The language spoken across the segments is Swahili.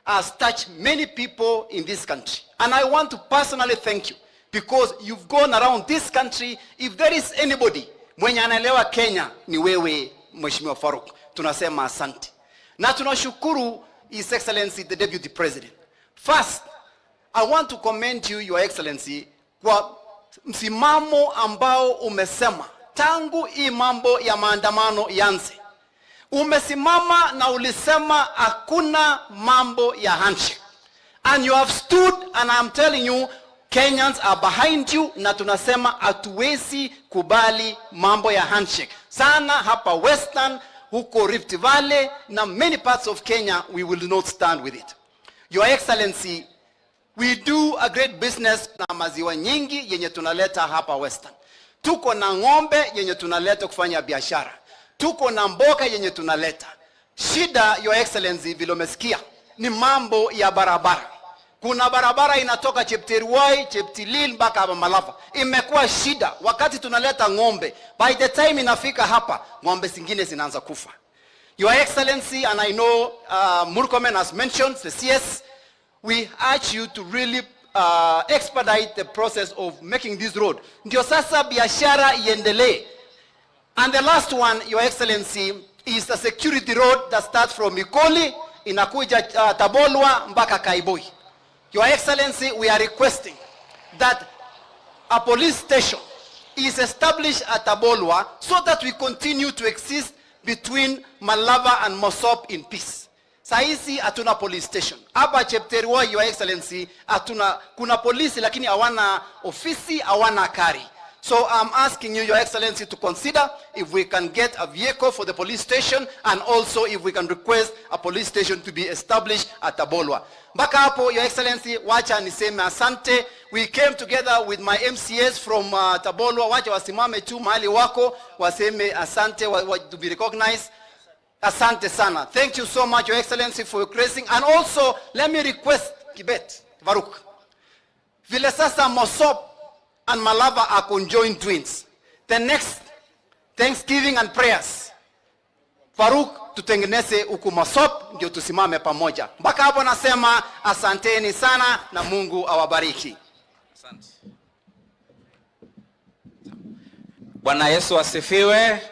has touched many people in this country. And I want to personally thank you because you've gone around this country. If there is anybody mwenye anaelewa Kenya ni wewe Mheshimiwa Faruk. Tunasema asante. Na tunashukuru His Excellency the Deputy President. First, I want to commend you, Your Excellency, kwa msimamo ambao umesema tangu hii mambo ya maandamano yanze. Umesimama na ulisema hakuna mambo ya handshake. And you have stood, and I'm telling you, Kenyans are behind you, na tunasema hatuwezi kubali mambo ya handshake. Sana hapa Western, huko Rift Valley, na many parts of Kenya, we will not stand with it. Your Excellency, we do a great business na maziwa nyingi yenye tunaleta hapa Western. Tuko na ng'ombe yenye tunaleta kufanya biashara. Tuko na mboga yenye tunaleta. Shida, Your Excellency, vile umesikia, ni mambo ya barabara. Kuna barabara inatoka Chepteruai, Cheptilil mpaka hapa Malava. Imekuwa shida wakati tunaleta ng'ombe. By the time inafika hapa, ng'ombe zingine zinaanza kufa. Your Excellency, and I know Murkomen has mentioned the CS, we urge you to really expedite the process of making this road. Ndio sasa biashara iendelee. And the last one, Your Excellency, is the security road that starts from Mikoli, inakuja Tabolwa mpaka Kaiboi. Your Excellency, we are requesting that a police station is established at Tabolwa so that we continue to exist between Malava and Mosop in peace. Saisi hatuna police station. Hapa Chepteruai, Your Excellency, kuna polisi lakini hawana ofisi, hawana kari. So I'm asking you, Your Excellency, to consider if we can get a vehicle for the police station, and also if we can request a police station to be established at Tabolwa. Mpaka hapo, Your Excellency, wacha niseme asante. We came together with my MCS from Tabolwa. Wacha wasimame tu mahali wako, waseme asante, to be recognized. Asante sana. Thank you so much, Your Excellency, for your gracing. And also, let me request Kibet, Varuk. Vile sasa Mosop and Malava are conjoined twins. The next Thanksgiving and prayers, Faruk, tutengeneze huku Mosop ndio tusimame pamoja. Mpaka hapo nasema asanteni sana na Mungu awabariki. Asante. Bwana Yesu asifiwe.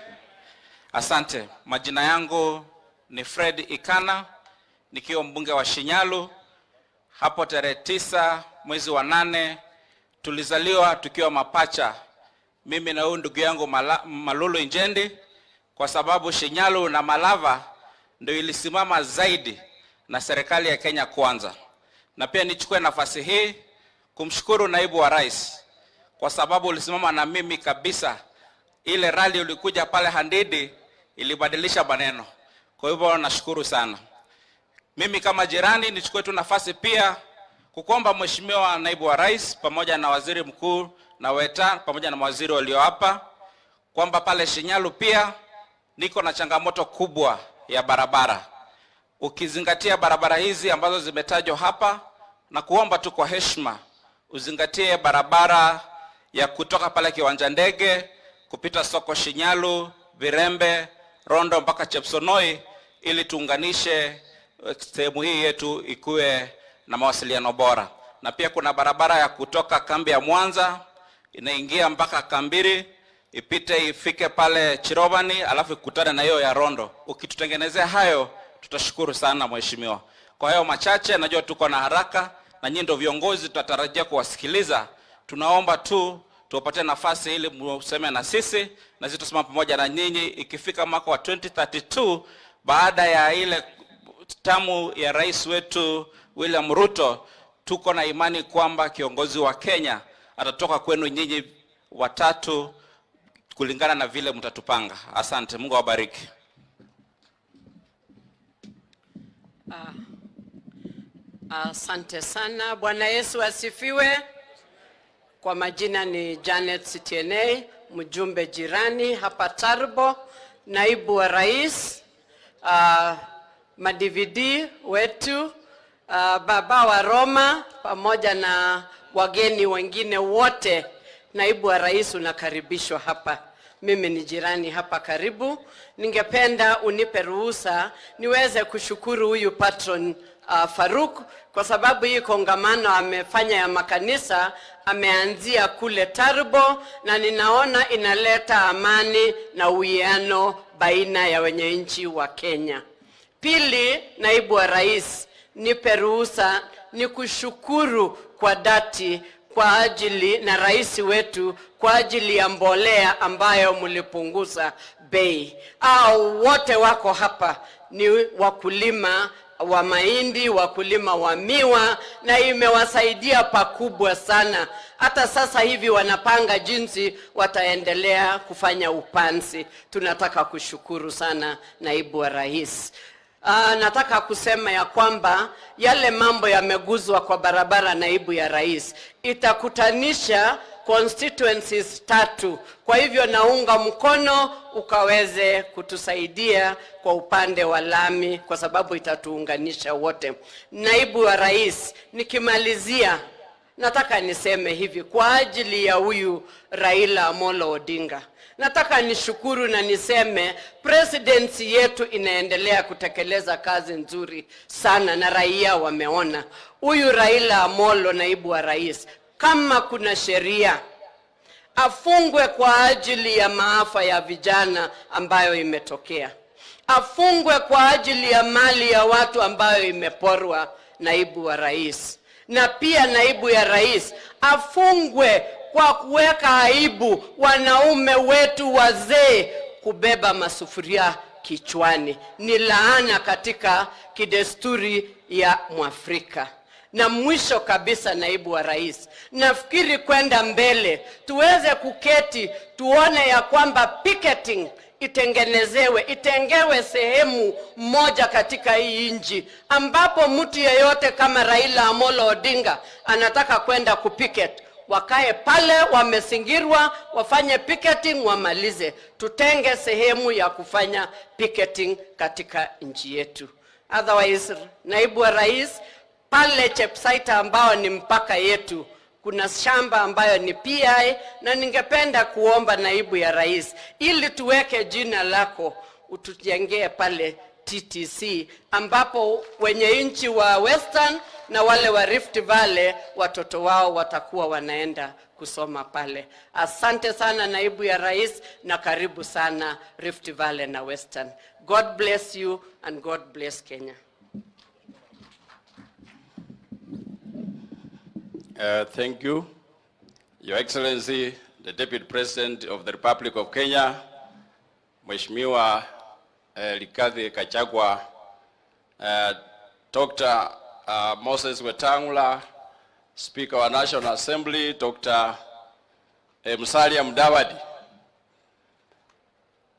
Asante. Majina yangu ni Fred Ikana, nikiwa mbunge wa Shinyalu. Hapo tarehe 9 mwezi wa 8 tulizaliwa tukiwa mapacha, mimi na huyu ndugu yangu Malulu Injendi, kwa sababu Shinyalu na Malava ndio ilisimama zaidi na serikali ya Kenya kwanza. Na pia nichukue nafasi hii kumshukuru naibu wa rais kwa sababu ulisimama na mimi kabisa. Ile rally ulikuja pale Handidi ilibadilisha maneno. Kwa hivyo nashukuru sana. Mimi kama jirani nichukue tu nafasi pia kukuomba Mheshimiwa naibu wa rais pamoja na waziri mkuu na Weta pamoja na mawaziri walio hapa kwamba pale Shinyalu pia niko na changamoto kubwa ya barabara. Ukizingatia barabara hizi ambazo zimetajwa hapa, na kuomba tu kwa heshima uzingatie barabara ya kutoka pale kiwanja ndege kupita soko Shinyalu, Virembe, Rondo mpaka Chepsonoi, ili tuunganishe sehemu hii yetu ikue na mawasiliano bora. Na pia kuna barabara ya kutoka kambi ya Mwanza inaingia mpaka Kambiri, ipite ifike pale Chirobani, alafu ikutane na hiyo ya Rondo. Ukitutengenezea hayo tutashukuru sana Mheshimiwa. Kwa hiyo machache, najua tuko na haraka na nyinyi ndio viongozi tunatarajia kuwasikiliza. Tunaomba tu tuwapatie nafasi ili mseme na sisi, na sisi tusimame pamoja na nyinyi ikifika mwaka wa 2032 baada ya ile tamu ya rais wetu William Ruto. Tuko na imani kwamba kiongozi wa Kenya atatoka kwenu nyinyi watatu kulingana na vile mtatupanga. Asante, Mungu awabariki. Asante sana. Bwana Yesu asifiwe. Kwa majina ni Janet Sitiene, mjumbe jirani hapa Tarbo, naibu wa rais, ma-DVD wetu, baba wa Roma pamoja na wageni wengine wote. Naibu wa rais unakaribishwa hapa. mimi ni jirani hapa karibu. Ningependa unipe ruhusa niweze kushukuru huyu patron Faruk kwa sababu hii kongamano amefanya ya makanisa, ameanzia kule Tarbo, na ninaona inaleta amani na uwiano baina ya wenye nchi wa Kenya. Pili, naibu wa rais, nipe ruhusa ni kushukuru kwa dhati kwa ajili na rais wetu kwa ajili ya mbolea ambayo mlipunguza bei. Wote wako hapa ni wakulima wa mahindi, wakulima wa miwa, na imewasaidia pakubwa sana. Hata sasa hivi wanapanga jinsi wataendelea kufanya upanzi. Tunataka kushukuru sana naibu wa rais. Nataka kusema ya kwamba yale mambo yameguzwa kwa barabara, naibu ya rais, itakutanisha constituencies 3. Kwa hivyo naunga mkono ukaweze kutusaidia kwa upande wa lami, kwa sababu itatuunganisha wote. Naibu wa rais, nikimalizia nataka niseme hivi kwa ajili ya huyu Raila Amolo Odinga. Nataka nishukuru na niseme presidency yetu inaendelea kutekeleza kazi nzuri sana na raia wameona. Huyu Raila Amolo, naibu wa rais, kama kuna sheria afungwe kwa ajili ya maafa ya vijana ambayo imetokea. Afungwe kwa ajili ya mali ya watu ambayo imeporwa, naibu wa rais. Na pia naibu ya rais afungwe kwa kuweka aibu wanaume wetu wazee kubeba masufuria kichwani. Ni laana katika kidesturi ya Mwafrika. Na mwisho kabisa, naibu wa rais, nafikiri kwenda mbele tuweze kuketi tuone ya kwamba picketing itengewe sehemu moja katika hii nchi ambapo mtu yeyote kama Raila Amolo Odinga anataka kwenda kupicket, wakae pale wamesingirwa, wafanye picketing, wamalize. Tutenge sehemu ya kufanya picketing katika nchi yetu. Otherwise, naibu wa rais, pale Chepsaita ambao ni mpaka yetu, kuna shamba ambayo ni PI, na ningependa kuomba naibu ya rais, ili tuweke jina lako, utujengee pale TTC, ambapo wenye nchi wa Western na wale wa Rift Valley watoto wao watakuwa wanaenda kusoma pale. Asante sana naibu ya rais, na karibu sana Rift Valley na Western. God bless you and God bless Kenya. Thank you, Your Excellency, the Deputy President of the Republic of Kenya, Mheshimiwa Rigathi Gachagua, Dr. Moses Wetangula, Speaker of National Assembly, Dr. Musalia Mudavadi.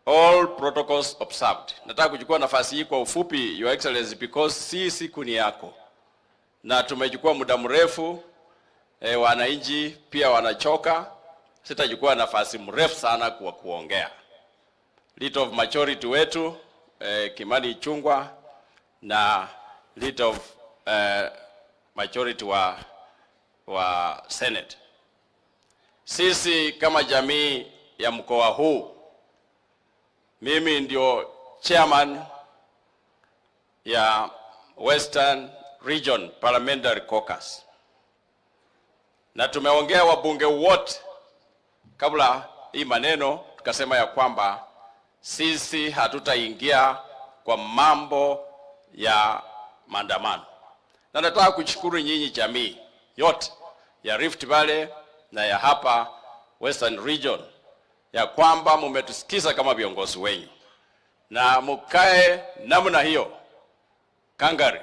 All protocols observed. Nataka kuchukua nafasi hii kwa ufupi, Your Excellency, because si siku ni yako na tumechukua muda mrefu. Wananchi pia wanachoka. Sitajukua nafasi mrefu sana kwa kuongea. Leader of majority wetu Kimani Ichung'wah na leader of majority wa Senate. Sisi kama jamii ya mkoa huu, mimi ndio chairman ya Western Region Parliamentary Caucus. Na tumeongea wabunge wote kabla hii maneno, tukasema ya kwamba sisi hatutaingia kwa mambo ya maandamano. Na nataka kushukuru nyinyi jamii yote ya Rift Valley na ya hapa Western Region ya kwamba mmetusikiza kama viongozi wenyu na mkae namna hiyo kangari.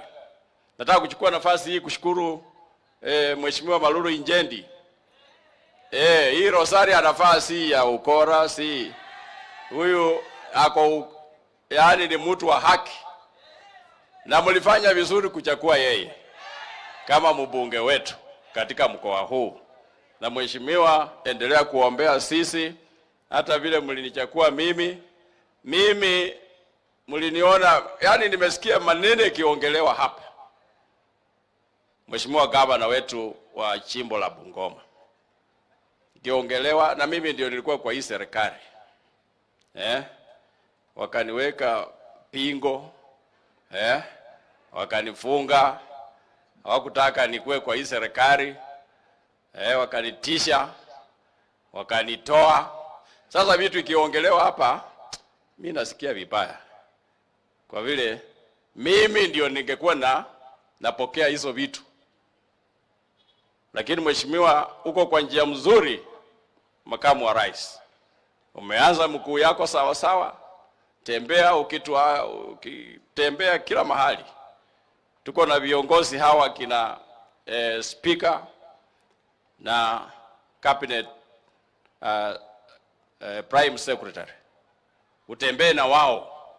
Nataka kuchukua nafasi hii kushukuru Mheshimiwa Malulu Injendi. Hii Rosari anafaa si ya ukora, si huyu ako, yani ni mtu wa haki, na mlifanya vizuri kuchagua yeye kama mbunge wetu katika mkoa huu. Na mheshimiwa, endelea kuombea sisi, hata vile mlinichagua mimi mliniona, yani nimesikia maneno kiongelewa hapa. Mheshimiwa gavana wetu wa jimbo la Bungoma kiongelewa, na mimi ndio nilikuwa kwa hii serikali. wakaniweka pingo, wakanifunga, hawakutaka nikuwe kwa hii serikali, wakanitisha, wakanitoa. Sasa vitu ikiongelewa hapa, mimi nasikia vibaya, kwa vile mimi ndio ningekuwa napokea hizo vitu. Lakini mheshimiwa, uko kwa njia mzuri, makamu wa rais. Umeanza mkuu yako sawa sawa, tembea ukitembea kila mahali. Tuko na viongozi hawa kina speaker na cabinet prime secretary. Utembee na wao.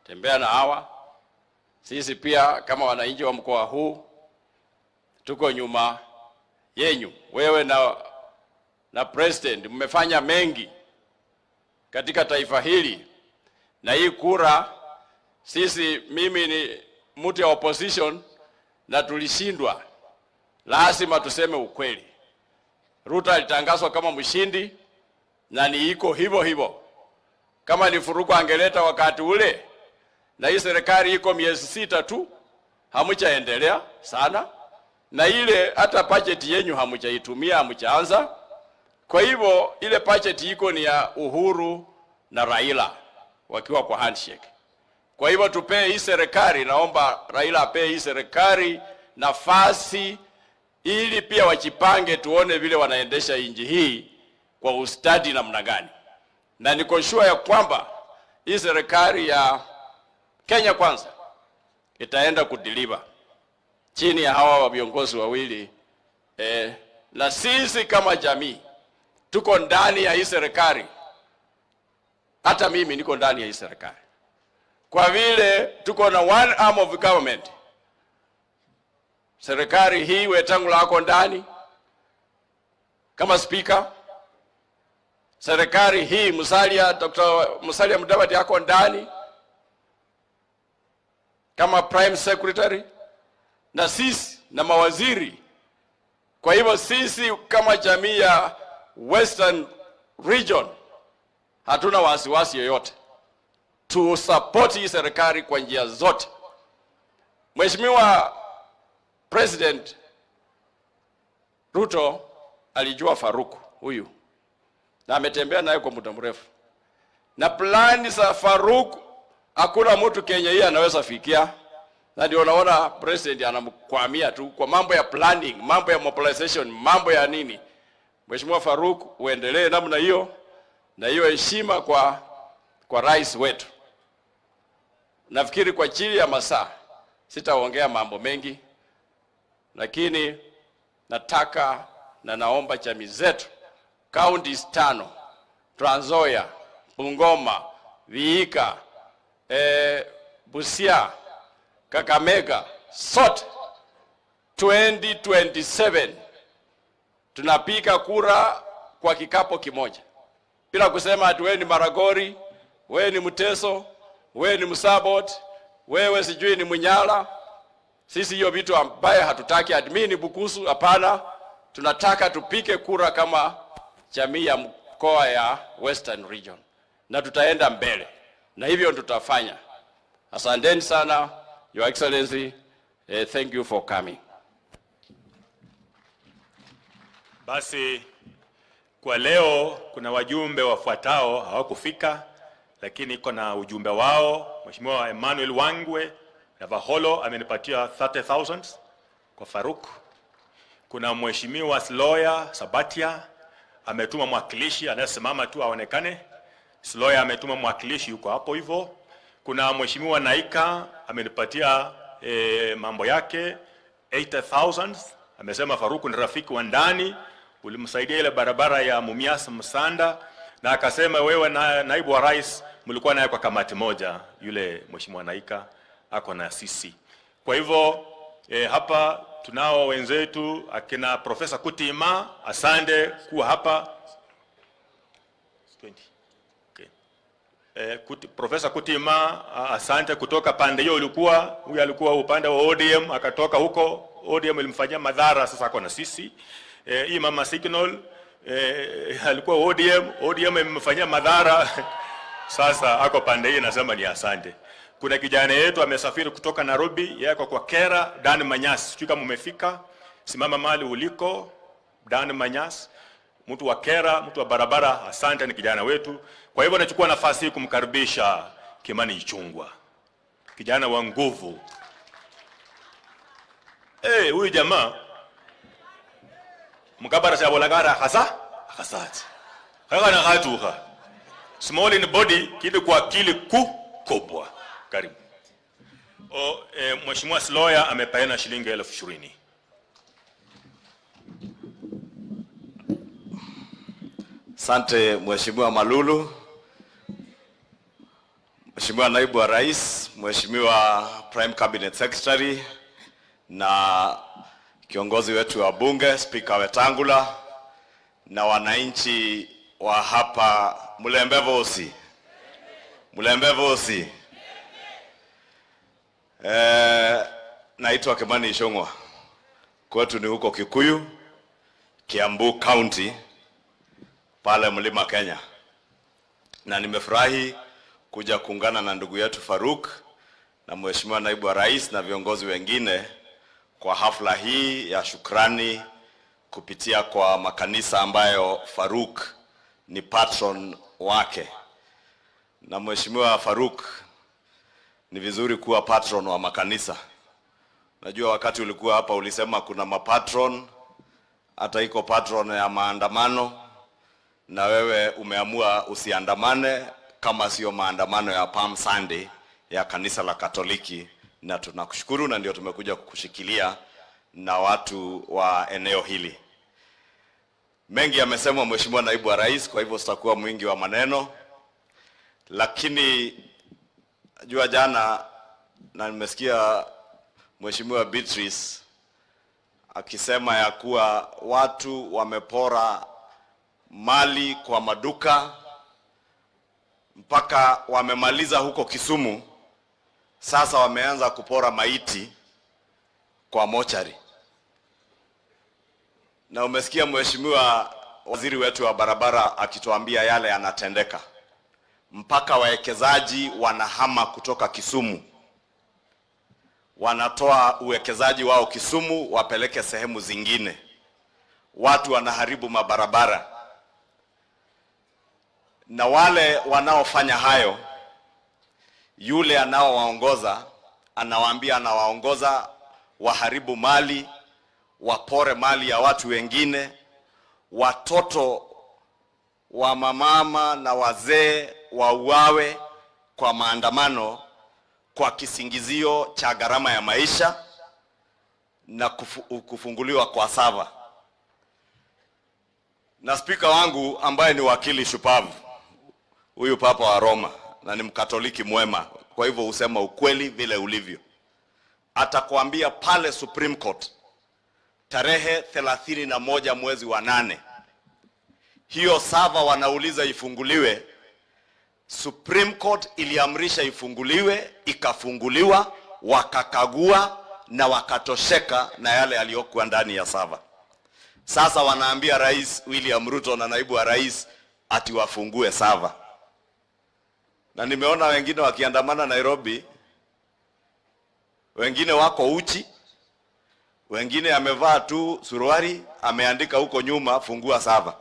Tembea na hawa. Sisi pia kama wananchi wa mkoa huu tuko nyuma yenyu. Wewe na president mmefanya mengi katika taifa hili, na hii kura mimi ni mtu ya opposition na tulishindwa. Lazima tuseme ukweli. Ruto alitangazwa kama mshindi na ni iko hivyo hivyo. Kama ni furuku angeleta wakati ule, na hii serikali iko miezi 6 tu, hamuchaendelea sana, na ile hata budget yenyu hamuchaitumia, hamuchaanza. Kwa hivyo ile budget iko ni ya Uhuru na Raila wakiwa kwa handshake. Kwa hivyo tupee hii serikali, naomba Raila apee hii serikali nafasi ili pia wajipange, tuone vile wanaendesha nchi hii kwa ustadi namna gani. Na niko sure ya kwamba hii serikali ya Kenya Kwanza itaenda kudeliver chini ya hawa viongozi wawili. Na sisi kama jamii tuko ndani ya hii serikali. Hata mimi niko ndani ya hii serikali. Kwa vile tuko na one arm of government. Serikali hii Wetangula ako ndani kama speaker. Serikali hii Dr. Musalia Mudavadi ako ndani kama prime secretary, na sisi na mawaziri. Kwa hivyo sisi kama jamii ya Western Region hatuna wasiwasi yoyote. To support hii serikali kwa njia zote. Mheshimiwa President Ruto alijua Faruku huyu, na ametembea naye kwa muda mrefu. Na plani za Faruku hakuna mtu Kenya hii anaweza fikia. Na ndio unaona president anamkwamia tu kwa mambo ya planning, mambo ya mobilization, mambo ya nini. Mheshimiwa Faruku, uendelee namna hiyo, na hiyo heshima kwa rais wetu. Nafikiri kwa chini ya masaa sitaongea mambo mengi, lakini nataka na naomba jamii zetu counties 5, Trans Nzoia, Bungoma, Vihiga, Busia, Kakamega, sote 2027 tunapiga kura kwa kikapo kimoja, bila kusema ati wewe ni Maragori, wewe ni Mteso, wewe ni Msabot, wewe sijui ni Munyala. Sisi hiyo vitu ambaye hatutaki. Admin ni Bukusu, hapana. Tunataka tupike kura kama jamii ya mkoa ya Western Region, na tutaenda mbele, na hivyo tutafanya. Asanteni sana, Your Excellency. Thank you for coming. Basi kwa leo kuna wajumbe wafuatao hawakufika, lakini iko na ujumbe wao. Mheshimiwa Emmanuel Wangwe na Vaholo amenipatia 30,000 kwa Faruk. Kuna Mheshimiwa Sloya Sabatia ametuma mwakilishi anayesimama tu aonekane. Sloya ametuma mwakilishi yuko hapo hivyo. Kuna Mheshimiwa Naika amenipatia mambo yake 80,000. Amesema Faruk ni rafiki wa ndani, ulimsaidia ile barabara ya Mumias Msanda, na akasema wewe na naibu wa rais mlikuwa naye kwa kamati moja. Yule Mheshimiwa Naika ako na sisi. Kwa hivyo hapa tunao wenzetu akina Profesa Kutima, asante kuwa hapa. 20. Okay. Profesa Kutima, asante kutoka pande hiyo ulikuwa. Huyu alikuwa upande wa ODM akatoka huko. ODM ilimfanyia madhara, sasa ako na sisi. Hii mama signal alikuwa ODM imemfanyia madhara. Sasa ako pande hii, nasema ni asante. Kuna kijana yetu amesafiri kutoka Nairobi, yako kwa Kera, Dan Manyas. Sijui kama umefika, simama mahali uliko. Dan Manyas, mtu wa Kera, mtu wa barabara, asante, ni kijana wetu. Kwa hivyo nachukua nafasi hii kumkaribisha Kimani Ichung'wah, kijana wa nguvu. Huyu jamaa mkabara cha bolagara akasati. Kaka na katuha. Small in body, kitu kwa akili kubwa. Karibu. Mheshimiwa Sloya amepeana shilingi 20,000. Asante Mheshimiwa Malulu, Mheshimiwa Naibu wa Rais, Mheshimiwa Prime Cabinet Secretary na kiongozi wetu wa bunge, Speaker Wetangula, na wananchi wa hapa Mulembevosi. Naitwa Kimani Ichung'wah. Kwetu ni huko Kikuyu, Kiambu County, pale Mlima Kenya. Na nimefurahi kuja kuungana na ndugu yetu Faruk na Mheshimiwa Naibu wa Rais na viongozi wengine kwa hafla hii ya shukrani kupitia kwa makanisa ambayo Faruk ni patron wake. Na Mheshimiwa Faruk, ni vizuri kuwa patron wa makanisa. Najua wakati ulikuwa hapa ulisema kuna mapatron, hata iko patron ya maandamano, na wewe umeamua usiandamane kama sio maandamano ya Palm Sunday ya kanisa la Katoliki, na tunakushukuru, na ndio tumekuja kukushikilia na watu wa eneo hili. Mengi yamesemwa Mheshimiwa Naibu wa Rais, kwa hivyo sitakuwa mwingi wa maneno, lakini jua jana na nimesikia Mheshimiwa Beatrice akisema ya kuwa watu wamepora mali kwa maduka mpaka wamemaliza huko Kisumu. Sasa wameanza kupora maiti kwa mochari. Na umesikia Mheshimiwa Waziri wetu wa barabara akituambia yale yanatendeka. Mpaka wawekezaji wanahama kutoka Kisumu, wanatoa uwekezaji wao Kisumu wapeleke sehemu zingine. Watu wanaharibu mabarabara. Na wale wanaofanya hayo, yule anaowaongoza anawaambia anawaongoza waharibu mali, wapore mali ya watu wengine, watoto wa mamama na wazee wauawe kwa maandamano kwa kisingizio cha gharama ya maisha na kufunguliwa kwa sava. Na spika wangu ambaye ni wakili shupavu, huyu Papa wa Roma, na ni Mkatoliki mwema, kwa hivyo usema ukweli vile ulivyo, atakwambia pale Supreme Court tarehe 31 mwezi wa 8 hiyo sava wanauliza ifunguliwe. Supreme Court iliamrisha ifunguliwe, ikafunguliwa, wakakagua na wakatosheka na yale yaliyokuwa ndani ya sava. Sasa wanaambia Rais William Ruto na Naibu wa Rais ati wafungue sava. Na nimeona wengine wakiandamana Nairobi, wengine wako uchi, wengine amevaa tu suruali, ameandika huko nyuma fungua sava.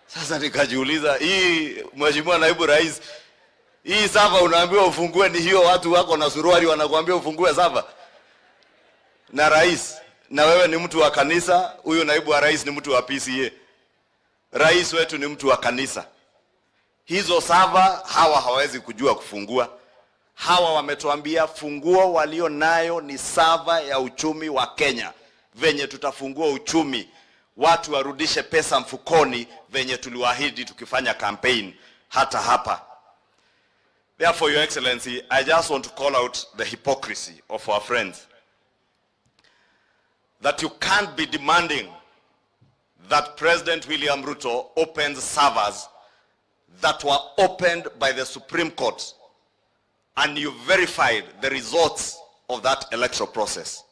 Sasa nikajiuliza, hii Mheshimiwa Naibu Rais, hii sava unaambiwa ufungue ni hiyo watu wako na suruali wanakuambia ufungue sava? Na rais, na wewe ni mtu wa kanisa, huyu Naibu wa Rais ni mtu wa PCA. Rais wetu ni mtu wa kanisa. Hizo sava hawa hawezi kujua kufungua. Hawa wametuambia funguo walio nayo ni sava ya uchumi wa Kenya. Venye tutafungua uchumi, watu warudishe pesa mfukoni venye tuliwaahidi tukifanya campaign hata hapa. Therefore, Your Excellency, I just want to call out the hypocrisy of our friends. That you can't be demanding that President William Ruto opens servers that were opened by the Supreme Court, and you verified the results of that electoral process.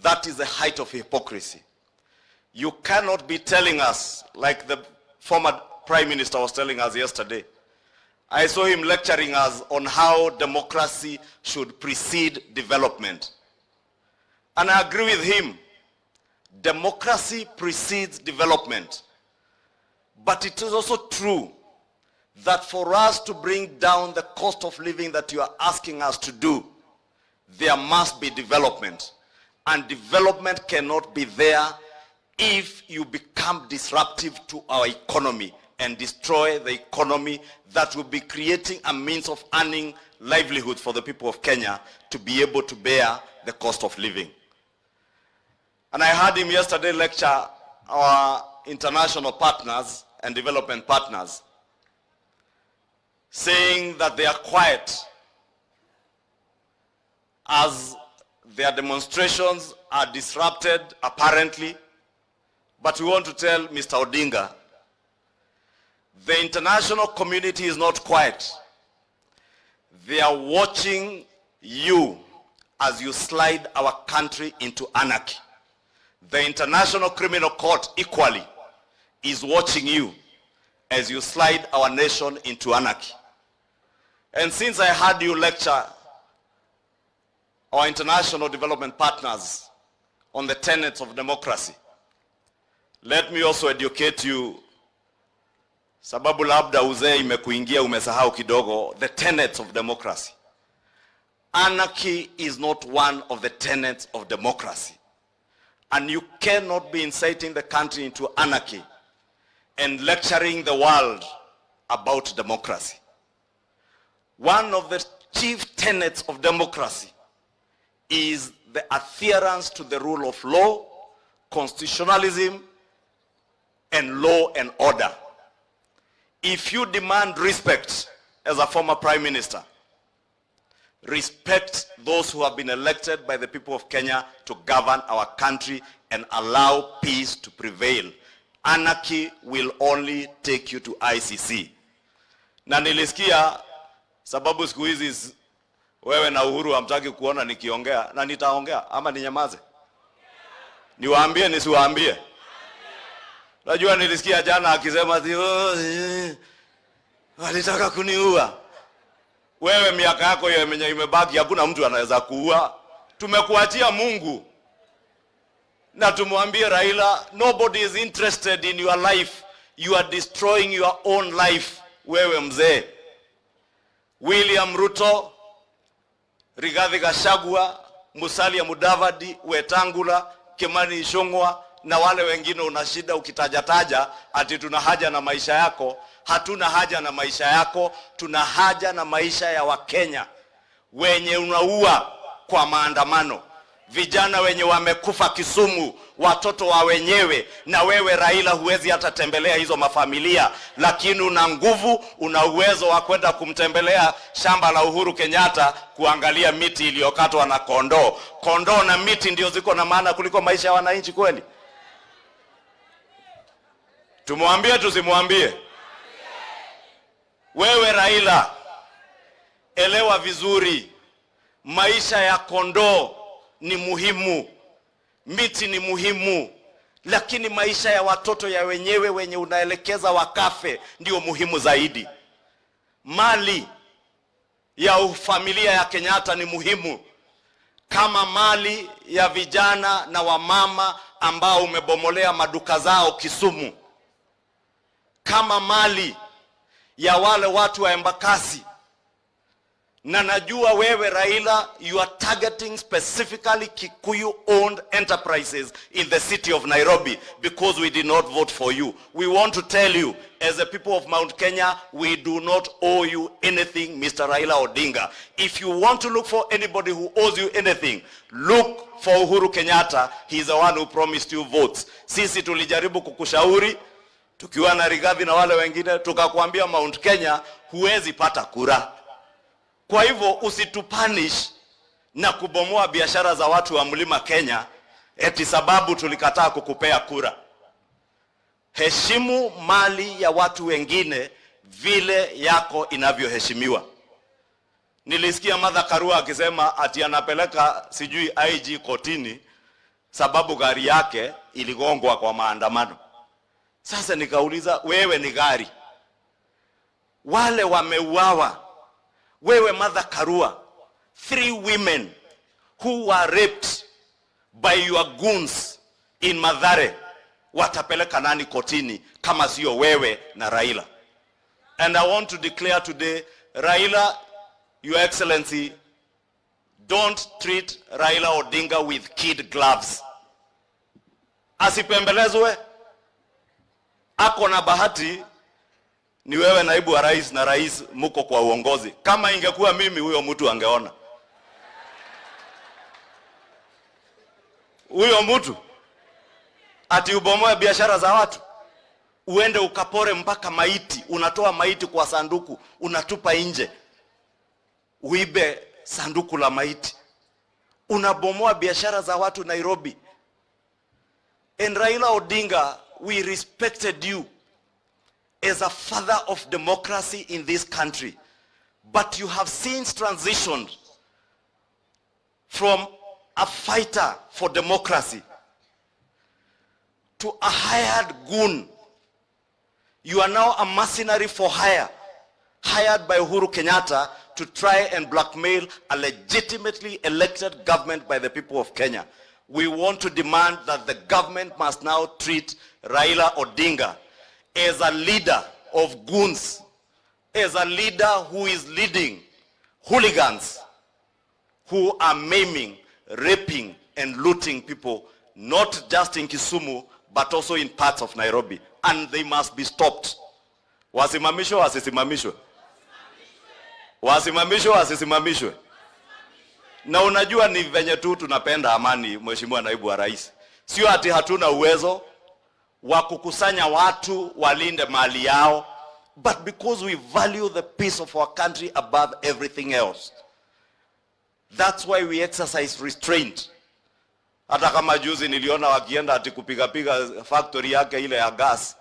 That is the height of hypocrisy. You cannot be telling us, like the former Prime Minister was telling us yesterday. I saw him lecturing us on how democracy should precede development. And I agree with him. Democracy precedes development. But it is also true that for us to bring down the cost of living that you are asking us to do, there must be development. And development cannot be there if you become disruptive to our economy and destroy the economy that will be creating a means of earning livelihood for the people of Kenya to be able to bear the cost of living. And I heard him yesterday lecture our international partners and development partners, saying that they are quiet as their demonstrations are disrupted apparently. But we want to tell Mr. Odinga, the international community is not quiet. They are watching you as you slide our country into anarchy. The International Criminal Court equally is watching you as you slide our nation into anarchy. And since I heard you lecture our international development partners on the tenets of democracy, let me also educate you, sababu labda uzee imekuingia umesahau kidogo, the tenets of democracy. Anarchy is not one of the tenets of democracy. And you cannot be inciting the country into anarchy and lecturing the world about democracy. One of the chief tenets of democracy is the adherence to the rule of law, constitutionalism, and law and order. If you demand respect as a former Prime Minister, respect those who have been elected by the people of Kenya to govern our country and allow peace to prevail. Anarchy will only take you to ICC. Na nilisikia sababu siku hizi wewe na Uhuru hamtaki kuona nikiongea, na nitaongea ama ninyamaze? Niwaambie nisiwaambie? Najua nilisikia jana akisema walitaka kuniua. Wewe miaka yako yenye imebaki hakuna mtu anaweza kuua. Tumekuachia Mungu. Na tumwambie Raila, nobody is interested in your life. You are destroying your own life. Wewe mzee. William Ruto, Rigathi Gachagua, Musalia Mudavadi, Wetangula, Kimani Ichung'wah na wale wengine unashida ukitajataja ati tuna haja na maisha yako. Hatuna haja na maisha yako, tuna haja na maisha ya Wakenya wenye unaua kwa maandamano, vijana wenye wamekufa Kisumu, watoto wa wenyewe. Na wewe Raila huwezi hata tembelea hizo mafamilia, lakini una nguvu, una uwezo wa kwenda kumtembelea shamba la Uhuru Kenyatta kuangalia miti iliyokatwa na kondoo. Kondoo na miti ndio ziko na maana kuliko maisha ya wananchi kweli? Tumwambie tusimwambie? Wewe Raila, elewa vizuri, maisha ya kondoo ni muhimu, miti ni muhimu, lakini maisha ya watoto ya wenyewe wenye unaelekeza wakafe ndio muhimu zaidi. Mali ya familia ya Kenyatta ni muhimu kama mali ya vijana na wamama ambao umebomolea maduka zao Kisumu, kama mali ya wale watu wa Embakasi. Na najua wewe Raila, you are targeting specifically Kikuyu owned enterprises in the city of Nairobi because we did not vote for you. We want to tell you, as the people of Mount Kenya, we do not owe you anything, Mr. Raila Odinga. If you want to look for anybody who owes you anything, look for Uhuru Kenyatta. He is the one who promised you votes. Sisi tulijaribu kukushauri tukiwa na Rigathi na wale wengine, tukakwambia Mount Kenya huwezi pata kura. Kwa hivyo usitupanish na kubomoa biashara za watu wa Mlima Kenya eti sababu tulikataa kukupea kura. Heshimu mali ya watu wengine vile yako inavyoheshimiwa. Nilisikia Martha Karua akisema ati anapeleka sijui IG kotini sababu gari yake iligongwa kwa maandamano. Sasa nikauliza, wewe ni gari, wale wameuawa, wewe Martha Karua, 3 women who were raped by your goons in Mathare, watapeleka nani kotini kama sio wewe na Raila? And I want to declare today, Raila, Your Excellency, don't treat Raila Odinga with kid gloves. Asipembelezwe. Ako na bahati ni wewe naibu wa rais na rais muko kwa uongozi. Kama ingekuwa mimi, huyo mtu angeona. Huyo mtu ati ubomoe biashara za watu, uende ukapore mpaka maiti, unatoa maiti kwa sanduku, unatupa nje, uibe sanduku la maiti, unabomoa biashara za watu Nairobi. And Raila Odinga, we respected you as a father of democracy in this country, but you have since transitioned from a fighter for democracy to a hired goon. You are now a mercenary for hire, hired by Uhuru Kenyatta to try and blackmail a legitimately elected government by the people of Kenya. We want to demand that the government must now treat Raila Odinga as a leader of goons, as a leader who is leading hooligans who are maiming, raping, and looting people, not just in Kisumu, but also in parts of Nairobi. And they must be stopped. Wasimamishwe, wasisimamishwe. Wasimamishwe, wasisimamishwe. Na unajua ni venye tu tunapenda amani, Mheshimiwa Naibu wa Rais. Sio ati hatuna uwezo wa kukusanya watu walinde mali yao, but because we value the peace of our country above everything else. That's why we exercise restraint. Hata kama juzi niliona wakienda ati kupiga factory yake ile ya gas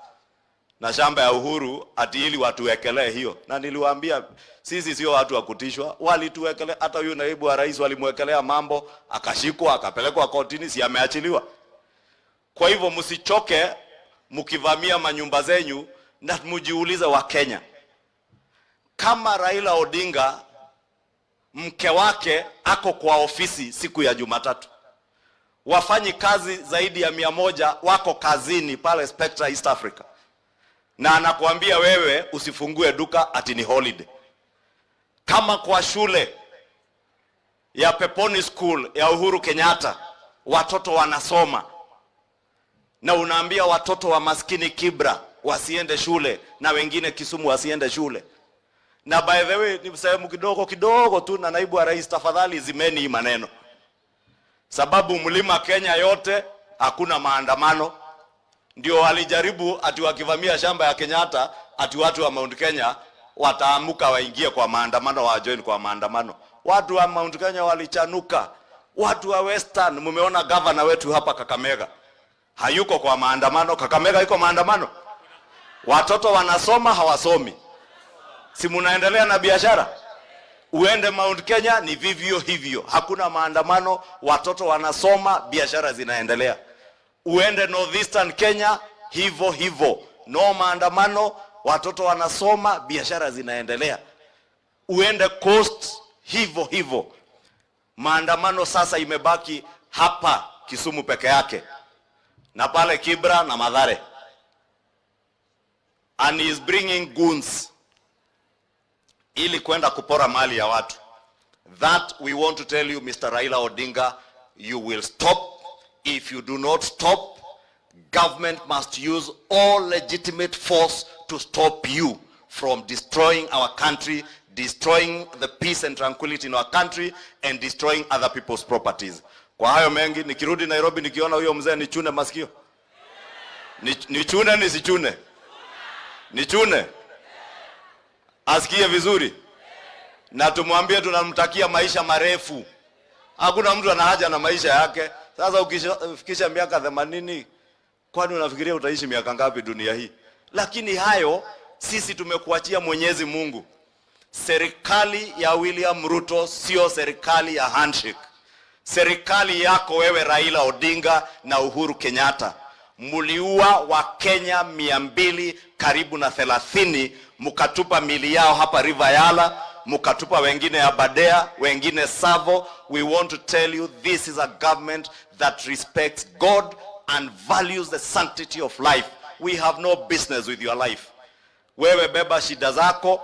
na shamba ya Uhuru ati ili watuwekelee hiyo. Na niliwaambia sisi sio watu wa kutishwa, walituwekelea. Hata huyu naibu wa rais walimwekelea mambo, akashikwa, akapelekwa kotini, si ameachiliwa. Kwa hivyo msichoke mkivamia manyumba zenyu, na mjiulize wa Kenya, kama Raila Odinga mke wake ako kwa ofisi siku ya Jumatatu, wafanyi kazi zaidi ya 100 wako kazini pale Spectra East Africa, na anakuambia wewe usifungue duka ati ni holiday. Kama kwa shule ya Peponi School ya Uhuru Kenyatta watoto wanasoma, na unaambia watoto wa maskini Kibra wasiende shule na wengine Kisumu wasiende shule. Na by the way, ni sehemu kidogo tu, na naibu wa rais, tafadhali zimeni hii maneno, sababu mlima Kenya yote hakuna maandamano. Ndio walijaribu ati wakivamia shamba ya Kenyatta ati watu wa Mount Kenya wataamuka waingie kwa maandamano, wa join kwa maandamano. Watu wa Mount Kenya walichanuka. Watu wa Western, mumeona governor wetu hapa Kakamega hayuko kwa maandamano. Kakamega iko maandamano. Watoto wanasoma hawasomi. Si munaendelea na biashara? Uende Mount Kenya ni vivyo hivyo, hakuna maandamano, watoto wanasoma, biashara zinaendelea. Uende Northeastern Kenya hivyo hivyo, no maandamano, watoto wanasoma, biashara zinaendelea. Uende Coast hivyo hivyo. Maandamano sasa imebaki hapa Kisumu peke yake, na pale Kibra na Mathare. And he is bringing goons ili kwenda kupora mali ya watu. That we want to tell you, Mr. Raila Odinga, you will stop. If you do not stop, government must use all legitimate force to stop you from destroying our country, destroying the peace and tranquility in our country, and destroying other people's properties. Kwa hayo mengi, nikirudi Nairobi nikiona huyo mzee nichune masikio. Nichune nisichune? Nichune? Asikie vizuri. Na tumwambie tunamtakia maisha marefu. Hakuna mtu ana haja na maisha yake. Sasa ukifikisha miaka 80, kwani unafikiria utaishi miaka ngapi dunia hii? Lakini hayo sisi tumekuachia Mwenyezi Mungu. Serikali ya William Ruto sio serikali ya handshake. serikali yako wewe Raila Odinga na Uhuru Kenyatta muliua Wakenya 200 karibu na 30, mukatupa mili yao hapa River Yala, mukatupa wengine Abadea, wengine Savo. We want to tell you this is a government that respects God and values the sanctity of life. We have no business with your life. Wewe beba shida zako,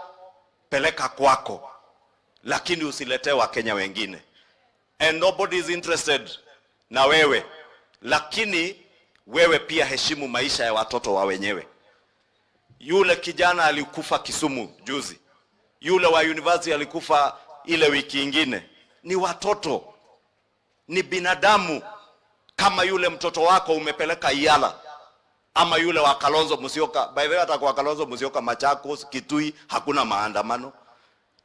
peleka kwako, lakini usiletee Wakenya wengine. And nobody is interested na wewe, lakini wewe pia heshimu maisha ya watoto wa wenyewe. Yule kijana alikufa Kisumu juzi, yule wa university alikufa ile wiki ingine. Ni watoto, ni binadamu. Kama yule mtoto wako umepeleka Iala, ama yule wa Kalonzo Musyoka. By the way, hata kwa Kalonzo Musyoka Machakos, Kitui hakuna maandamano,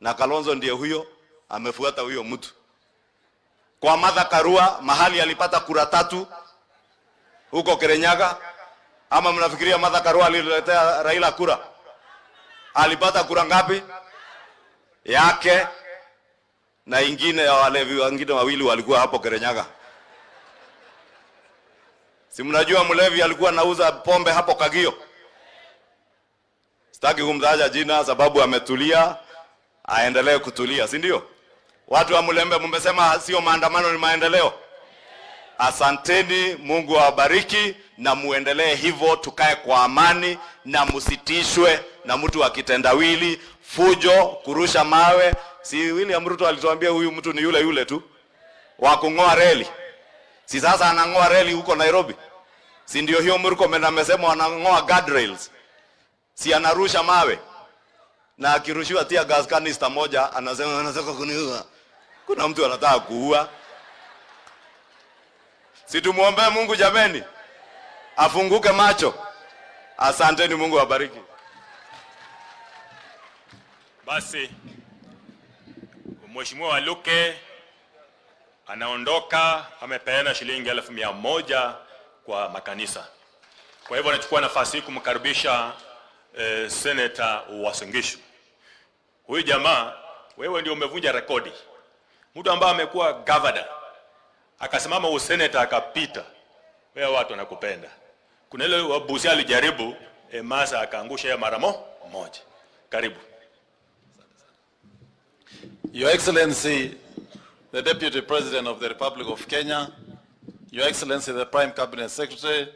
na Kalonzo ndiye huyo amefuata huyo mtu. Kwa Martha Karua mahali alipata kura 3 huko Kirinyaga, ama mnafikiria Martha Karua aliletea Raila kura? Alipata kura ngapi? Yake na ingine ya wale wengine wawili walikuwa hapo Kirinyaga. Si mnajua mlevi alikuwa anauza pombe hapo Kagio? Sitaki kumtaja jina sababu ametulia, aendelee kutulia, si ndio? Watu wa Mulembe mmesema sio maandamano ni maendeleo. Asanteni, Mungu awabariki na muendelee hivyo, tukae kwa amani na musitishwe na mtu wa kitendawili, fujo, kurusha mawe. Si William Ruto alituambia huyu mtu ni yule yule tu wa kungoa reli. Si sasa anangoa reli huko Nairobi? Si ndio hiyo Murkomen amesema wanangoa guardrails? Si anarusha mawe? Na akirushiwa tia gas canister moja anasema anataka kuniua. Kuna mtu anataka kuua. Si tumuombe Mungu jameni, afunguke macho. Asanteni, Mungu awabariki. Basi Mheshimiwa Waluke anaondoka, amepeana shilingi 100,000 kwa makanisa. Kwa hivyo nachukua nafasi hii kumkaribisha Senator Uasin Gishu. Huyu jamaa, wewe ndio umevunja rekodi. Mtu ambaye amekuwa governor akasimama useneta akapita, wewe watu wanakupenda. Kuna ile wabusi alijaribu Masa akaangusha ya mara moja. Karibu. Your Excellency, the Deputy President of the Republic of Kenya, Your Excellency, the Prime Cabinet Secretary,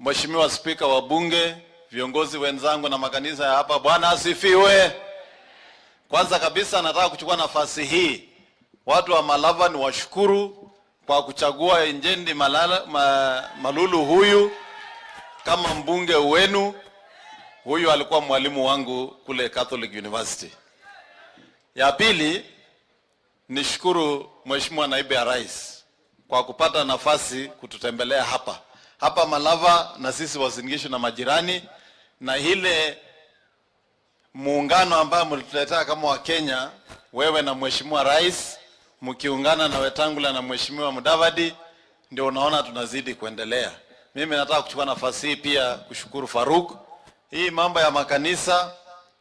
Mheshimiwa Speaker wa Bunge, viongozi wenzangu na makanisa ya hapa, Bwana asifiwe. Kwanza kabisa nataka kuchukua nafasi hii, watu wa Malava ni washukuru kwa kuchagua Injendi Malulu huyu kama mbunge wenu. Huyu alikuwa mwalimu wangu kule Catholic University. Ya pili, nishukuru Mheshimiwa Naibu ya Rais kwa kupata nafasi kututembelea hapa Malava na sisi Uasin Gishu na majirani, na ile muungano ambao mlituletea kama wa Kenya, wewe na Mheshimiwa Rais mkiungana na Wetangula na Mheshimiwa Mudavadi, ndio unaona tunazidi kuendelea. Mimi nataka kuchukua nafasi hii pia kushukuru Faruk. Hii mambo ya makanisa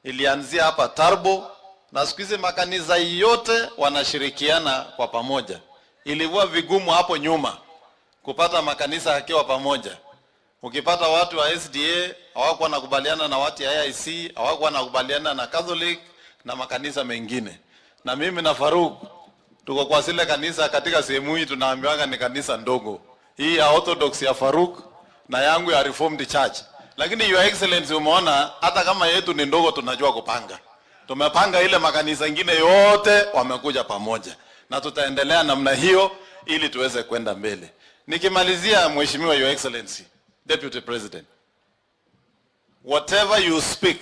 ilianzia hapa Tarbo, na siku hizi makanisa yote wanashirikiana kwa pamoja. Ilikuwa vigumu hapo nyuma kupata makanisa yakiwa pamoja. Ukipata watu wa SDA hawakuwa nakubaliana na watu ya AIC, hawakuwa nakubaliana na Catholic na makanisa mengine. Na mimi na Faruk tuko kwa zile kanisa katika sehemu hii tunaambiwa ni kanisa ndogo. Hii ya Orthodox ya Faruk na yangu ya Reformed Church. Lakini Your Excellency, umeona hata kama yetu ni ndogo tunajua kupanga. Tumepanga ile makanisa mengine yote wamekuja pamoja. Na tutaendelea namna hiyo ili tuweze kwenda mbele. Nikimalizia, Mheshimiwa Your Excellency, Deputy President, whatever you speak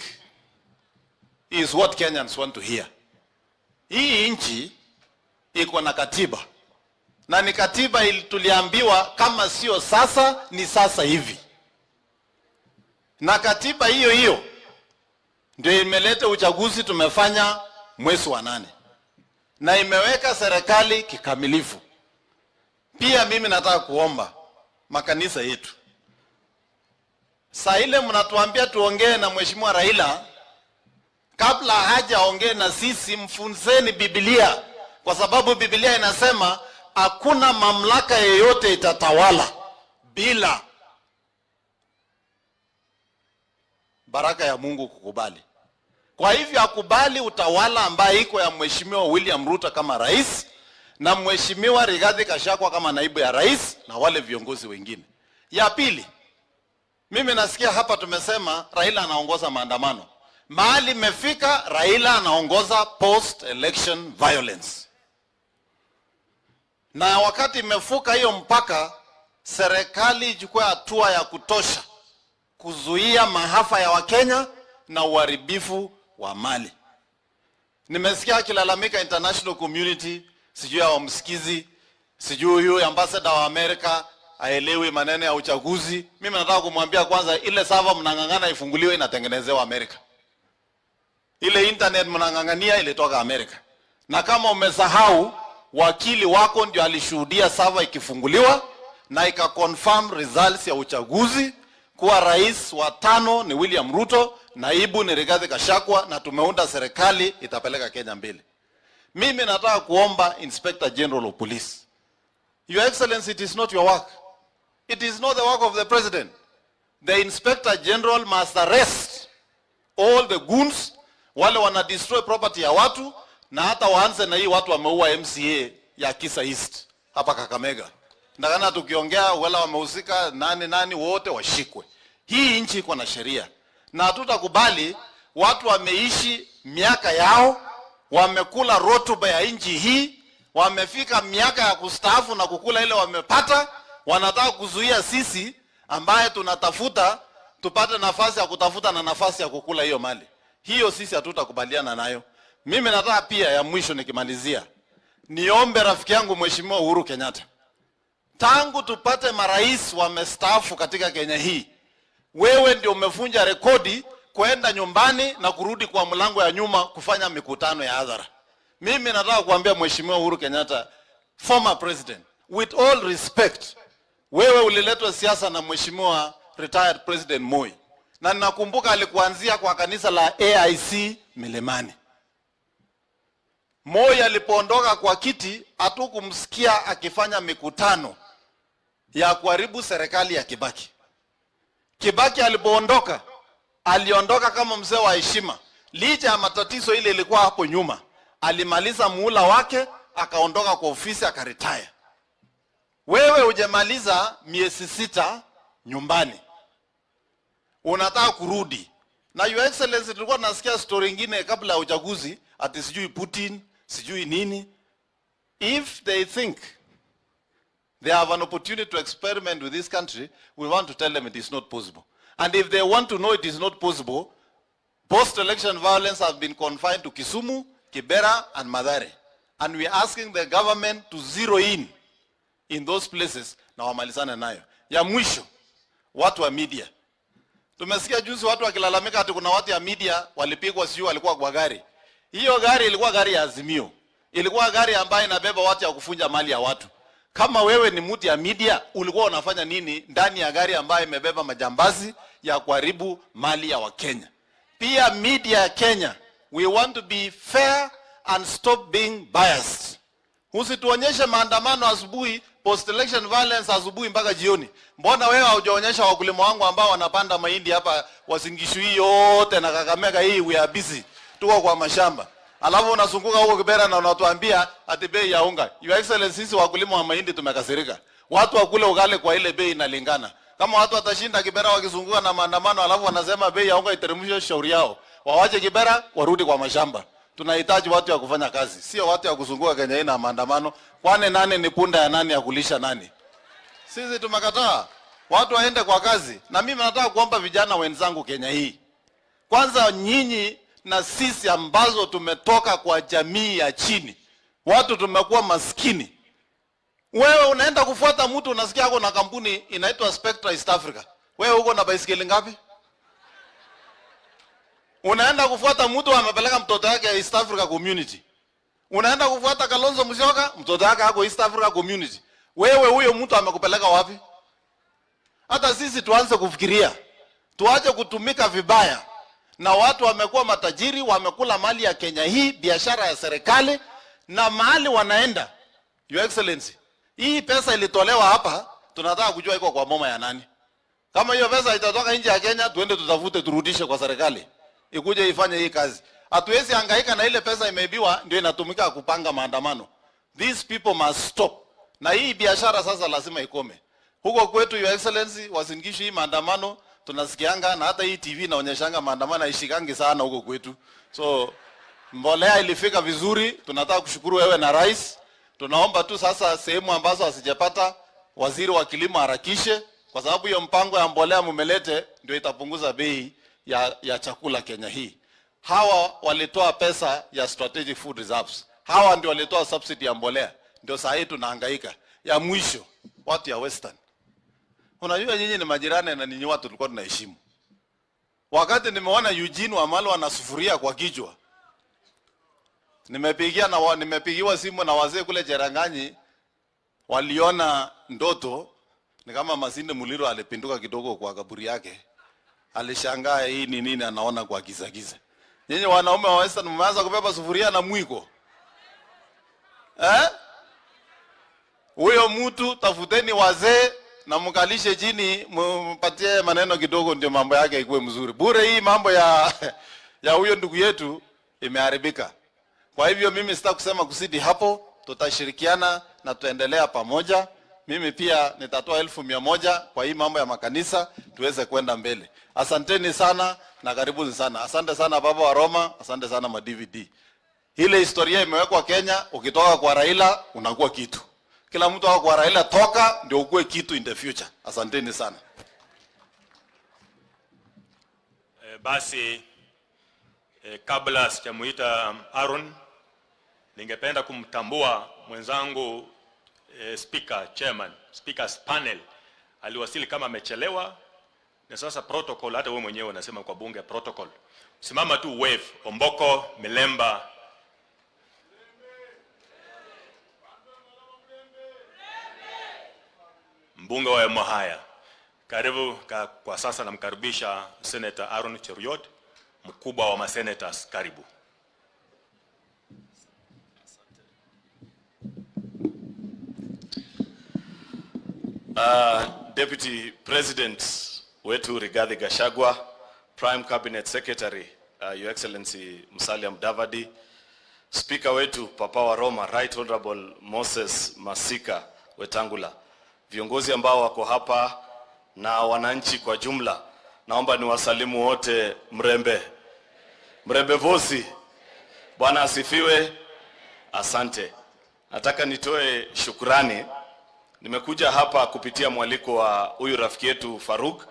is what Kenyans want to hear. Hii nchi iko na katiba. Na ni katiba tuliambiwa kama sio sasa ni sasa hivi. Na katiba hiyo ndio imeleta uchaguzi tumefanya mwezi wa 8. Na imeweka serikali kikamilifu. Pia mimi nataka kuomba makanisa yetu, saa ile mnatuambia tuongee na Mheshimiwa Raila, kabla hajaongea na sisi mfunzeni Biblia, kwa sababu Biblia inasema hakuna mamlaka yeyote itatawala bila baraka ya Mungu kukubali. Kwa hivyo akubali utawala ambaye iko ya Mheshimiwa William Ruto kama rais na Mheshimiwa Rigathi Gachagua kama naibu ya rais na wale viongozi wengine. Ya pili, mimi nasikia hapa tumesema Raila anaongoza maandamano. Mahali imefika Raila anaongoza post election violence. Na wakati imefuka hiyo mpaka, serikali ichukue hatua ya kutosha kuzuia maafa ya Wakenya na uharibifu wa mali. Nimesikia akilalamika international community, sijui ya wamsikizi, sijui huyu ambassador wa Amerika haelewi maneno ya uchaguzi. Mimi nataka kumwambia kwanza, ile server mnang'ang'ana ifunguliwe inatengenezewa Amerika. Ile internet mnang'ang'ania ilitoka Amerika. Na kama umesahau, wakili wako ndio alishuhudia server ikifunguliwa na ikaconfirm results ya uchaguzi kuwa rais wa 5 ni William Ruto, naibu ni Rigathi Gachagua, na tumeunda serikali itapeleka Kenya mbele. Mimi nataka kuomba Inspector General of Police, Your Excellency, it is not your work. It is not the work of the President. The Inspector General must arrest all the goons, wale wana destroy property ya watu, na hata waanze na hii watu wameua MCA ya Kisa East hapa Kakamega. Ndakana tukiongea wala wamehusika nani wote washikwe. Hii nchi iko na sheria. Na hatutakubali watu wameishi miaka yao, wamekula rotuba ya nchi hii, wamefika miaka ya kustaafu na kukula ile wamepata, wanataka kuzuia sisi ambaye tunatafuta tupate nafasi ya kutafuta na nafasi ya kukula hiyo mali. Hiyo sisi hatutakubaliana nayo. Mimi nataka pia ya mwisho nikimalizia, niombe rafiki yangu Mheshimiwa Uhuru Kenyatta, tangu tupate marais wamestaafu katika Kenya hii, wewe ndio umefunja rekodi kwenda nyumbani na kurudi kwa mlango ya nyuma kufanya mikutano ya hadhara. Mimi nataka kuambia Mheshimiwa Uhuru Kenyatta, former president, with all respect, wewe uliletwa siasa na Mheshimiwa retired President Moi. Na ninakumbuka alikuanzia kwa kanisa la AIC Milimani. Moi alipoondoka kwa kiti, hatukumsikia akifanya mikutano ya kuharibu serikali ya Kibaki. Kibaki alipoondoka, aliondoka kama mzee wa heshima. Licha ya matatizo ile ilikuwa hapo nyuma, alimaliza muhula wake, akaondoka kwa ofisi, akaretire. Wewe hujamaliza miezi 6 nyumbani, unataka kurudi. Na Your Excellency, tulikuwa nasikia story nyingine kabla ya uchaguzi ati sijui Putin, sijui nini. If they think they have an opportunity to experiment with this country, we want to tell them it is not possible. And if they want to know it is not possible, post-election violence has been confined to Kisumu, Kibera and Mathare. And we are asking the government to zero in those places na wamalizane nayo. Ya mwisho, watu wa media. Tumesikia juzi watu wakilalamika ati kuna watu ya media walipigwa, sio walikuwa kwa gari. Hiyo gari ilikuwa gari ya Azimio. Ilikuwa gari ambayo inabeba watu ya kufunja mali ya watu. Kama wewe ni mtu ya media, ulikuwa unafanya nini ndani ya gari ambayo imebeba majambazi ya kuharibu mali ya Wakenya? Pia media ya Kenya, we want to be fair and stop being biased. Usituonyeshe maandamano asubuhi, post election violence asubuhi mpaka jioni. Mbona wewe hujaonyesha wakulima wangu ambao wanapanda mahindi hapa Wasingishu hii yote na Kakamega hii, we are busy, tuko kwa mashamba. Alafu unazunguka huko Kibera na unatuambia ati bei ya unga. Your Excellency, sisi wakulima wa mahindi tumekasirika. Watu wakule ugali kwa ile bei inalingana. Kama watu watashinda Kibera wakizunguka na maandamano alafu wanasema bei ya unga iteremshwe, shauri yao. Wawache Kibera warudi kwa mashamba. Tunahitaji watu ya kufanya kazi, sio watu ya kuzunguka Kenya hii na maandamano. Kwani nani ni punda ya nani ya kulisha nani? Sisi tumekataa. Watu waende kwa kazi. Na mimi nataka kuomba vijana wenzangu Kenya hii, kwanza nyinyi na sisi ambazo tumetoka kwa jamii ya chini, watu tumekuwa maskini. Wewe unaenda kufuata mtu, unasikia yako na kampuni inaitwa Spectra East Africa. Wewe uko na baisikeli ngapi? Unaenda kufuata mtu amepeleka mtoto wake East Africa Community. Unaenda kufuata Kalonzo Musyoka, mtoto wake ako East Africa Community. Wewe huyo mtu amekupeleka wapi? Hata sisi tuanze kufikiria. Tuache kutumika vibaya. Na watu wamekuwa matajiri, wamekula mali ya Kenya hii, biashara ya serikali, na mahali wanaenda. Your Excellency, Hii pesa ilitolewa hapa, tunataka kujua iko kwa mama ya nani. Kama hiyo pesa itatoka nje ya Kenya, tuende tutafute turudishe kwa serikali. Ikuje ifanye hii kazi. Hatuwezi hangaika na ile pesa imeibiwa ndio inatumika kupanga maandamano. These people must stop. Na hii biashara sasa lazima ikome. Huko kwetu Your Excellency wasingishi hii maandamano, tunasikianga na hata hii TV inaonyeshanga maandamano haishikangi sana huko kwetu. So mbolea ilifika vizuri, tunataka kushukuru wewe na rais. Tunaomba tu sasa sehemu ambazo hasijapata waziri wa kilimo harakishe, kwa sababu hiyo mpango ya mbolea mumelete ndio itapunguza bei ya chakula Kenya hii. Hawa walitoa pesa ya strategic food reserves. Hawa ndio walitoa subsidy ya mbolea. Ndio saa hii tunahangaika. Ya mwisho, watu ya Western. Unajua nyinyi ni majirani na ninyi watu tulikuwa tunaheshimu. Wakati nimeona Eugene Wamalwa ana sufuria kwa kichwa, nimepigiwa simu na wazee kule Cheranganyi, waliona ndoto ni kama Masinde Muliro alipinduka kidogo kwa kaburi yake. Alishangaa hii ni nini anaona kwa giza giza. Nyinyi wanaume wa Western mmeanza kubeba sufuria na mwiko. Huyo mtu tafuteni wazee na mkalishe chini, mpatie maneno kidogo ndio mambo yake ikuwe mzuri. Bure hii mambo ya huyo ndugu yetu imeharibika. Kwa hivyo mimi sitaki kusema kusidi hapo, tutashirikiana na tutaendelea pamoja. Mimi pia nitatoa 1,100 kwa hii mambo ya makanisa tuweze kwenda mbele. Asanteni sana na karibuni sana. Asante sana baba wa Roma, asante sana ma DVD. Ile historia imewekwa Kenya, ukitoka kwa Raila unakuwa kitu. Kila mtu wako kwa Raila toka ndio ukue kitu in the future. Asanteni sana. Basi kabla sijamuita Aaron, ningependa kumtambua mwenzangu speakers panel. Aliwasili kama amechelewa, na sasa protocol, hata wewe mwenyewe unasema kwa bunge protocol. Simama tu wave. Omboko Milemba. Mbunge wa Mohaya. Karibu kwa sasa namkaribisha Senator Aaron Cheruiyot, mkubwa wa masenators. Karibu. Deputy President wetu Rigathi Gachagua, Prime Cabinet Secretary Your Excellency Musalia Mudavadi, Speaker wetu Papa wa Roma Right Honorable Moses Masika Wetangula, viongozi ambao wako hapa na wananchi kwa jumla, naomba niwasalimu wote. Mrembe vosi. Bwana asifiwe. Asante. Nataka nitoe shukrani. Nimekuja hapa kupitia mwaliko wa huyu rafiki yetu Faruk,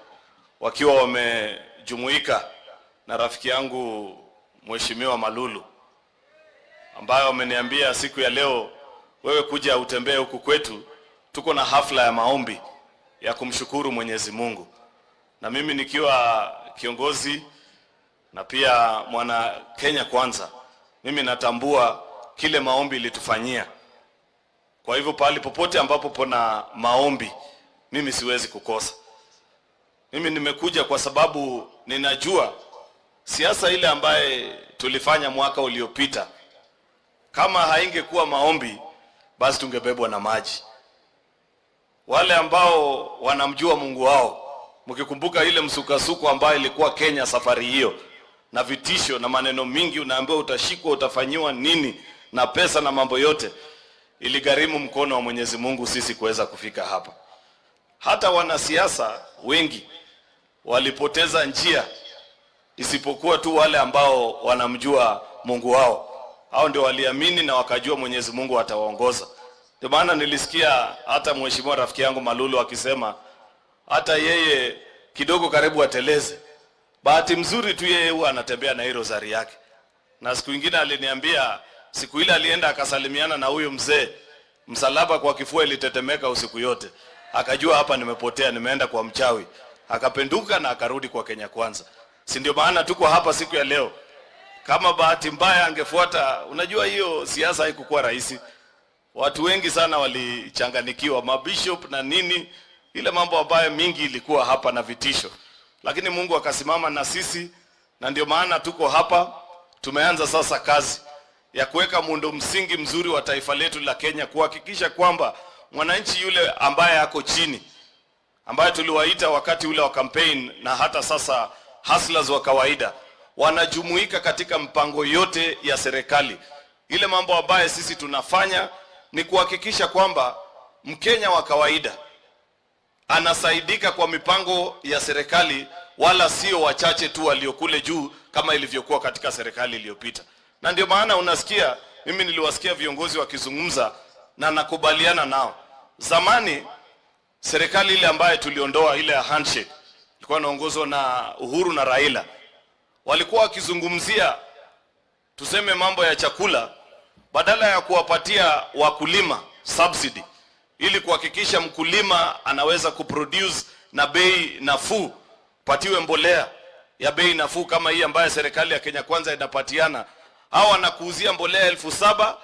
wakiwa wamejumuika na rafiki yangu Mheshimiwa Malulu, ambayo wameniambia siku ya leo wewe kuja utembee huku kwetu. Tuko na hafla ya maombi ya kumshukuru Mwenyezi Mungu. Na mimi nikiwa kiongozi na pia mwana Kenya kwanza, mimi natambua kile maombi ilitufanyia. Kwa hivyo pale popote ambapo pona maombi, mimi siwezi kukosa. Mimi nimekuja kwa sababu ninajua siasa ile ambaye tulifanya mwaka uliopita, kama haingekuwa maombi, basi tungebebwa na maji. Wale ambao wanamjua Mungu wao, mkikumbuka ile msukasuko ambayo ilikuwa Kenya safari hiyo, na vitisho na maneno mingi, unaambiwa utashikwa, utafanyiwa nini, na pesa na mambo yote, iligharimu mkono wa Mwenyezi Mungu sisi kuweza kufika hapa. Hata wanasiasa wengi walipoteza njia, isipokuwa tu wale ambao wanamjua Mungu wao. Hao ndio waliamini na wakajua Mwenyezi Mungu atawaongoza. Ndio maana nilisikia hata mheshimiwa rafiki yangu Malulu akisema hata yeye kidogo karibu ateleze. Bahati mzuri tu yeye huwa anatembea na hilo zari yake. Na siku nyingine aliniambia siku ile alienda akasalimiana na huyo mzee, msalaba kwa kifua ilitetemeka usiku yote. Akajua hapa nimepotea, nimeenda kwa mchawi. Akapenduka na akarudi kwa Kenya kwanza. Si ndio maana tuko hapa siku ya leo. Kama bahati mbaya angefuata, unajua hiyo siasa haikuwa rahisi. Watu wengi sana walichanganikiwa, mabishop na nini, ile mambo ambayo mingi ilikuwa hapa na vitisho. Lakini Mungu akasimama na sisi, na ndio maana tuko hapa. Tumeanza sasa kazi ya kuweka muundo msingi mzuri wa taifa letu la Kenya, kuhakikisha kwamba mwananchi yule ambaye ako chini, ambaye tuliwaita wakati ule wa campaign na hata sasa hustlers wa kawaida, wanajumuika katika mpango yote ya serikali. Ile mambo ambayo sisi tunafanya ni kuhakikisha kwamba Mkenya wa kawaida anasaidika kwa mipango ya serikali, wala sio wachache tu waliokule juu kama ilivyokuwa katika serikali iliyopita. Na ndio maana unasikia, mimi niliwasikia viongozi wakizungumza na nakubaliana nao. Zamani serikali ile ambayo tuliondoa, ile ya handshake, ilikuwa inaongozwa na Uhuru na Raila, walikuwa wakizungumzia tuseme mambo ya chakula, badala ya kuwapatia wakulima subsidy ili kuhakikisha mkulima anaweza kuproduce na bei nafuu, patiwe mbolea ya bei nafuu kama hii ambayo serikali ya Kenya Kwanza inapatiana. Hao wanakuuzia mbolea 7,000,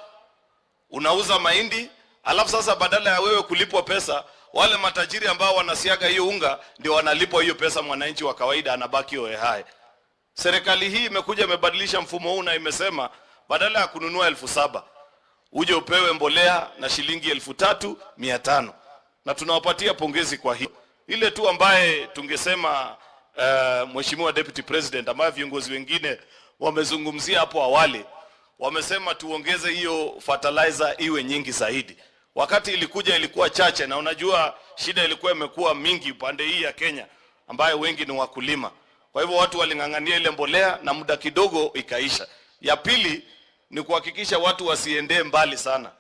unauza mahindi, alafu sasa badala ya wewe kulipwa pesa, wale matajiri ambao wanasiaga hiyo unga ndio wanalipwa hiyo pesa, mwananchi wa kawaida anabaki hohehae. Serikali hii imekuja imebadilisha mfumo huu na imesema badala ya kununua 7,000 uje upewe mbolea na shilingi 3,500, na tunawapatia pongezi kwa hiyo. Ile tu ambaye tungesema Mheshimiwa Deputy President, ambaye viongozi wengine wamezungumzia hapo awali, wamesema tuongeze hiyo fertilizer iwe nyingi zaidi. Wakati ilikuja ilikuwa chache, na unajua shida ilikuwa imekuwa mingi upande hii ya Kenya ambaye wengi ni wakulima. Kwa hivyo watu waling'ang'ania ile mbolea na muda kidogo ikaisha. Ya pili ni kuhakikisha watu wasiendee mbali sana,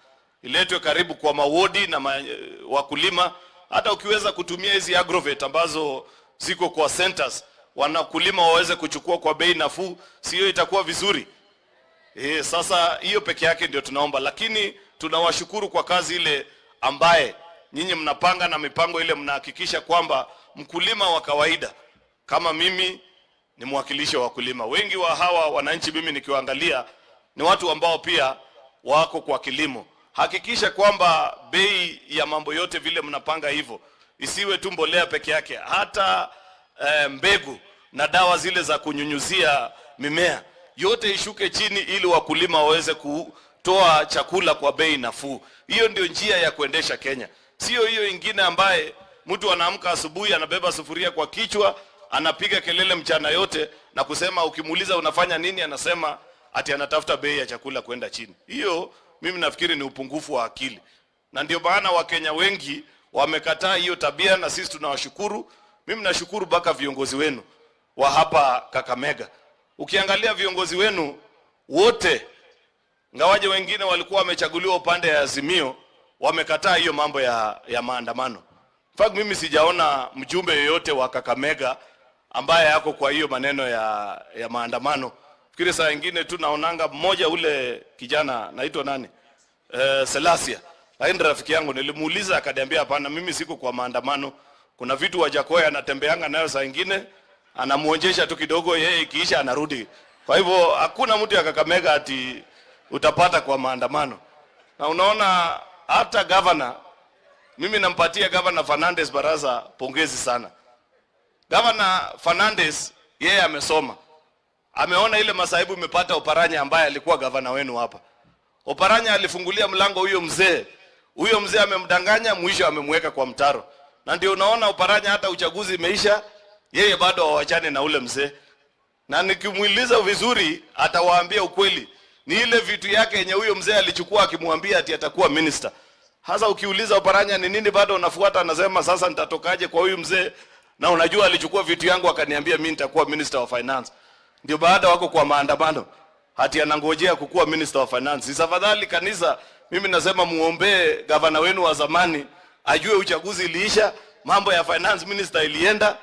iletwe karibu kwa mawodi na wakulima. Hata ukiweza kutumia hizi agrovet ambazo ziko kwa centers, wanakulima waweze kuchukua kwa bei nafuu, sio itakuwa vizuri? Sasa hiyo peke yake ndio tunaomba, lakini tunawashukuru kwa kazi ile ambaye nyinyi mnapanga na mipango ile, mnahakikisha kwamba mkulima wa kawaida, kama mimi ni mwakilishi wa wakulima, wengi wa hawa wananchi mimi nikiwaangalia ni watu ambao pia wako kwa kilimo. Hakikisha kwamba bei ya mambo yote vile mnapanga hivyo, isiwe tu mbolea peke yake, hata mbegu na dawa zile za kunyunyuzia mimea yote ishuke chini, ili wakulima waweze kutoa chakula kwa bei nafuu. Hiyo ndio njia ya kuendesha Kenya, sio hiyo ingine ambaye mtu anaamka asubuhi anabeba sufuria kwa kichwa, anapiga kelele mchana yote na kusema, ukimuuliza unafanya nini, anasema ati anatafuta bei ya chakula kwenda chini. Hiyo mimi nafikiri ni upungufu wa akili, na ndio maana Wakenya wengi wamekataa hiyo tabia, na sisi tunawashukuru. Mimi nashukuru baka viongozi wenu wa hapa Kakamega. Ukiangalia viongozi wenu wote, ngawaje wengine walikuwa wamechaguliwa upande ya Azimio, wamekataa hiyo mambo ya maandamano. In fact, mimi sijaona mjumbe yoyote wa Kakamega ambaye yako kwa hiyo maneno ya maandamano. Fikiri saa nyingine tu naonanga mmoja ule kijana naitwa nani? Selasia. Lakini rafiki yangu nilimuuliza akaniambia hapana, mimi siko kwa maandamano. Kuna vitu Wajakoya anatembeanga nayo saa nyingine, anamuonjesha tu kidogo, yeye ikiisha anarudi. Kwa hivyo hakuna mtu ya Kakamega ati utapata kwa maandamano. Na unaona hata governor, mimi nampatia Governor Fernandez Baraza pongezi sana. Governor Fernandez yeye amesoma. Ameona ile masaibu imepata Oparanya ambaye alikuwa gavana wenu hapa. Oparanya alifungulia mlango huyo mzee. Huyo mzee amemdanganya, mwisho amemweka kwa mtaro. Na ndio unaona Oparanya hata uchaguzi imeisha, yeye bado hawachane na ule mzee. Na nikimuuliza vizuri atawaambia ukweli. Ni ile vitu yake yenye huyo mzee alichukua akimwambia ati atakuwa minister. Hasa ukiuliza Oparanya ni nini bado unafuata, anasema sasa nitatokaje kwa huyu mzee, na unajua alichukua vitu yangu akaniambia mimi nitakuwa minister of finance. Ndio baada wako kwa maandamano hati anangojea kukuwa minister of finance. Isafadhali kanisa, mimi nasema muombee gavana wenu wa zamani ajue uchaguzi iliisha, mambo ya finance minister ilienda,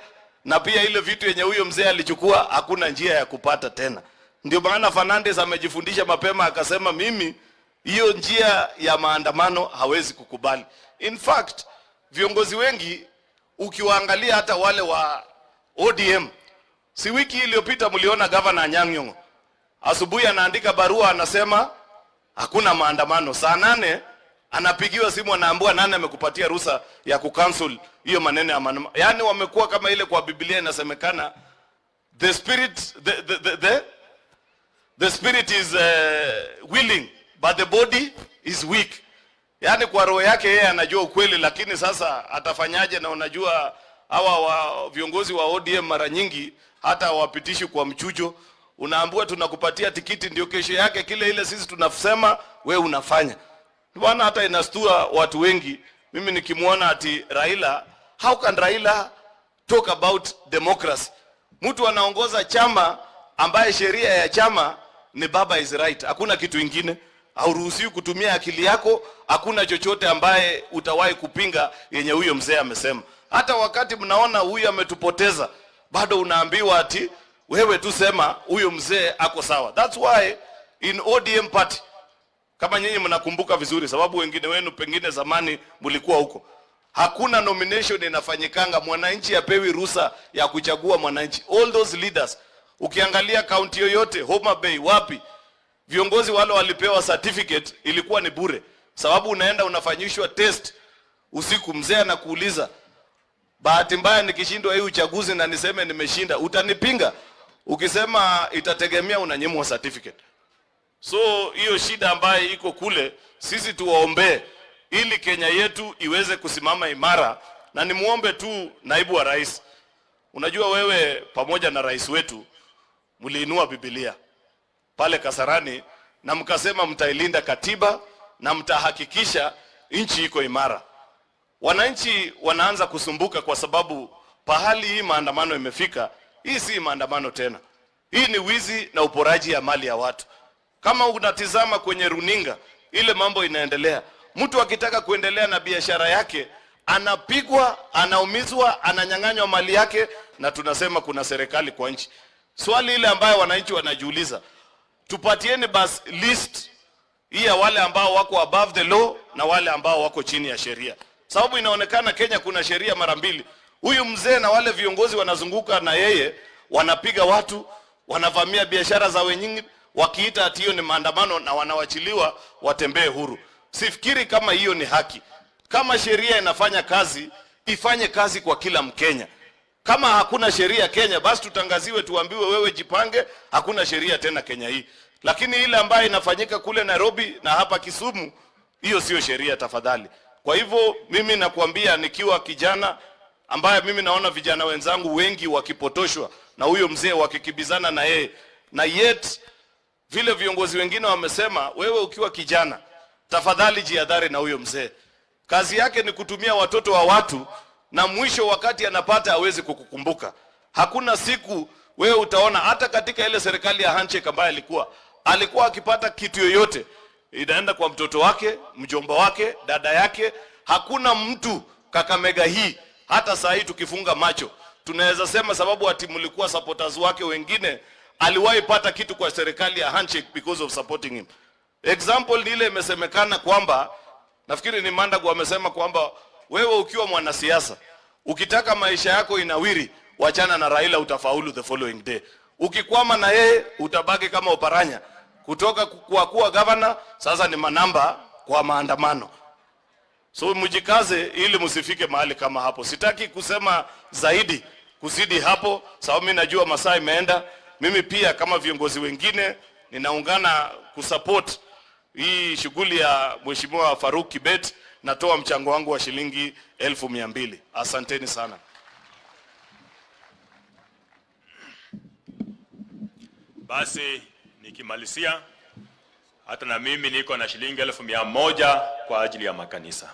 na pia ile vitu yenye huyo mzee alichukua hakuna njia ya kupata tena. Ndio maana Fernandez amejifundisha mapema akasema mimi hiyo njia ya maandamano hawezi kukubali. In fact, viongozi wengi ukiwaangalia hata wale wa ODM, si wiki iliyopita mliona Governor Anyang' Nyong'o asubuhi anaandika barua anasema hakuna maandamano. Saa 8 anapigiwa simu anaambiwa nani amekupatia ruhusa ya kucancel hiyo maneno ya maandamano. Yaani wamekuwa kama ile kwa Biblia inasemekana the spirit is willing but the body is weak. Yaani kwa roho yake yeye anajua ukweli, lakini sasa atafanyaje? Na unajua hawa viongozi wa ODM mara nyingi hata wapitishi kwa mchujo. Unaambiwa tunakupatia tikiti, ndio kesho yake kile ile sisi tunasema we unafanya. Bwana, hata inastua watu wengi. Mimi nikimwona ati Raila, how can Raila talk about democracy? Mtu anaongoza chama ambaye sheria ya chama ni baba is right. Hakuna kitu ingine. Hauruhusiwi kutumia akili yako, hakuna chochote ambaye utawahi kupinga yenye huyo mzee amesema. Hata wakati mnaona huyu ametupoteza, bado unaambiwa ati wewe tu sema huyo mzee ako sawa. That's why in ODM party, kama nyinyi mnakumbuka vizuri, sababu wengine wenu pengine zamani mlikuwa huko, hakuna nomination inafanyikanga mwananchi apewi ruhusa ya kuchagua mwananchi. All those leaders, ukiangalia county yoyote, Homa Bay, wapi, viongozi wale walipewa certificate ilikuwa ni bure. Sababu unaenda unafanyishwa test usiku, mzee anakuuliza, bahati mbaya nikishindwa hii uchaguzi na niseme nimeshinda, utanipinga? Ukisema itategemea, unanyimwa certificate. So hiyo shida ambayo iko kule, sisi tuwaombee ili Kenya yetu iweze kusimama imara. Na nimuombe tu naibu wa rais, unajua wewe pamoja na rais wetu mliinua Biblia pale Kasarani na mkasema mtailinda katiba na mtahakikisha nchi iko imara. Wananchi wanaanza kusumbuka kwa sababu pahali hii maandamano imefika, hii si maandamano tena. Hii ni wizi na uporaji ya mali ya watu. Kama unatizama kwenye runinga ile mambo inaendelea, mtu akitaka kuendelea na biashara yake anapigwa, anaumizwa, ananyang'anywa mali yake, na tunasema kuna serikali kwa nchi. Swali ile ambayo wananchi wanajiuliza, tupatieni bas list hii ya wale ambao wako above the law na wale ambao wako chini ya sheria. Sababu inaonekana Kenya kuna sheria mara mbili. Huyu mzee na wale viongozi wanazunguka na yeye, wanapiga watu, wanavamia biashara za wenyewe, wakiita ati hiyo ni maandamano, na wanawachiliwa watembee huru. Sifikiri kama hiyo ni haki. Kama sheria inafanya kazi, ifanye kazi kwa kila Mkenya. Kama hakuna sheria Kenya, basi tutangaziwe, tuambiwe wewe jipange, hakuna sheria tena Kenya hii. Lakini ile ambayo inafanyika kule Nairobi na hapa Kisumu, hiyo sio sheria tafadhali. Kwa hivyo mimi nakuambia, nikiwa kijana ambaye mimi naona vijana wenzangu wengi wakipotoshwa na huyo mzee, wakikibizana na yeye, na yet vile viongozi wengine wamesema, wewe ukiwa kijana tafadhali jihadhari na huyo mzee. Kazi yake ni kutumia watoto wa watu, na mwisho wakati anapata hawezi kukukumbuka. Hakuna siku wewe utaona, hata katika ile serikali ya handshake ambayo alikuwa akipata kitu yoyote inaenda kwa mtoto wake, mjomba wake, dada yake. Hakuna mtu Kakamega hii, hata saa hii tukifunga macho tunaweza sema sababu ati mlikuwa supporters wake wengine, aliwahi pata kitu kwa serikali ya handshake because of supporting him. Example ni ile imesemekana kwamba, nafikiri ni Mandago amesema kwamba wewe ukiwa mwanasiasa, ukitaka maisha yako inawiri, wachana na Raila, utafaulu the following day. Ukikwama na yeye utabaki kama Oparanya, kutoka kwa kuwa governor sasa ni manamba kwa maandamano. So mjikaze ili msifike mahali kama hapo. Sitaki kusema zaidi kuzidi hapo, sababu mimi najua masaa imeenda. Mimi pia kama viongozi wengine ninaungana kusupport hii shughuli ya Mheshimiwa Faruk Kibet. Natoa mchango wangu wa shilingi 200,000. Asanteni sana. Basi nikimalizia, hata na mimi niko na shilingi 100,000 kwa ajili ya makanisa.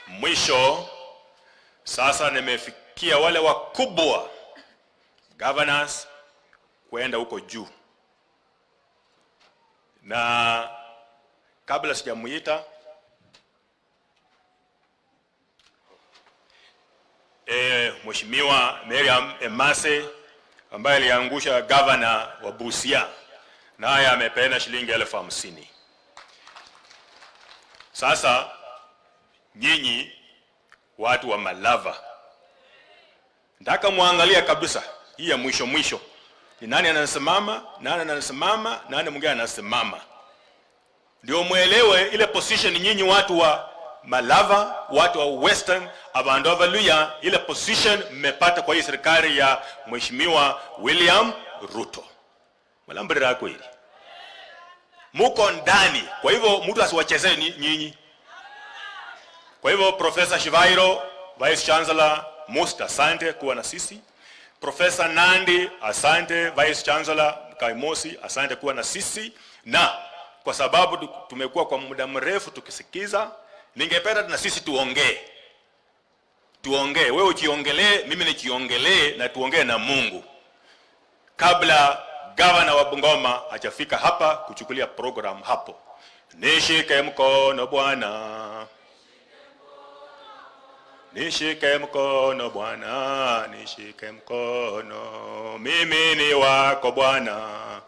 Mwisho, sasa nimefikia wale wakubwa, governors, kwenda huko juu. Na kabla sijamuita, Mheshimiwa Miriam Emase ambaye aliangusha governor wa Busia, naye amepeana shilingi 50,000. Sasa nyinyi watu wa Malava, nataka muangalia kabisa hii ya mwisho. Ni nani anasimama, nani mwingine anasimama. Ndio muelewe ile position nyinyi watu wa Malava, watu wa Western, abantu avaluya, ile position mmepata kwa hii serikali ya Mheshimiwa William Ruto. Malambira kweli. muko ndani. Kwa hivyo mtu asiwachezee nyinyi. Kwa hivyo Professor Shivairo, Vice Chancellor, most asante kuwa na sisi. Professor Nandi, asante. Vice Chancellor Kaimosi, asante kuwa na sisi. Na kwa sababu tumekuwa kwa muda mrefu tukisikiza, ningependa na sisi tuongee. Tuongee, wewe ukiongelee, mimi nikiongelee, na tuongee na Mungu. Kabla gavana wa Bungoma hajafika hapa kuchukulia program hapo. Nishike mkono Bwana. Nishike mkono Bwana, nishike mkono. Mimi ni wako Bwana.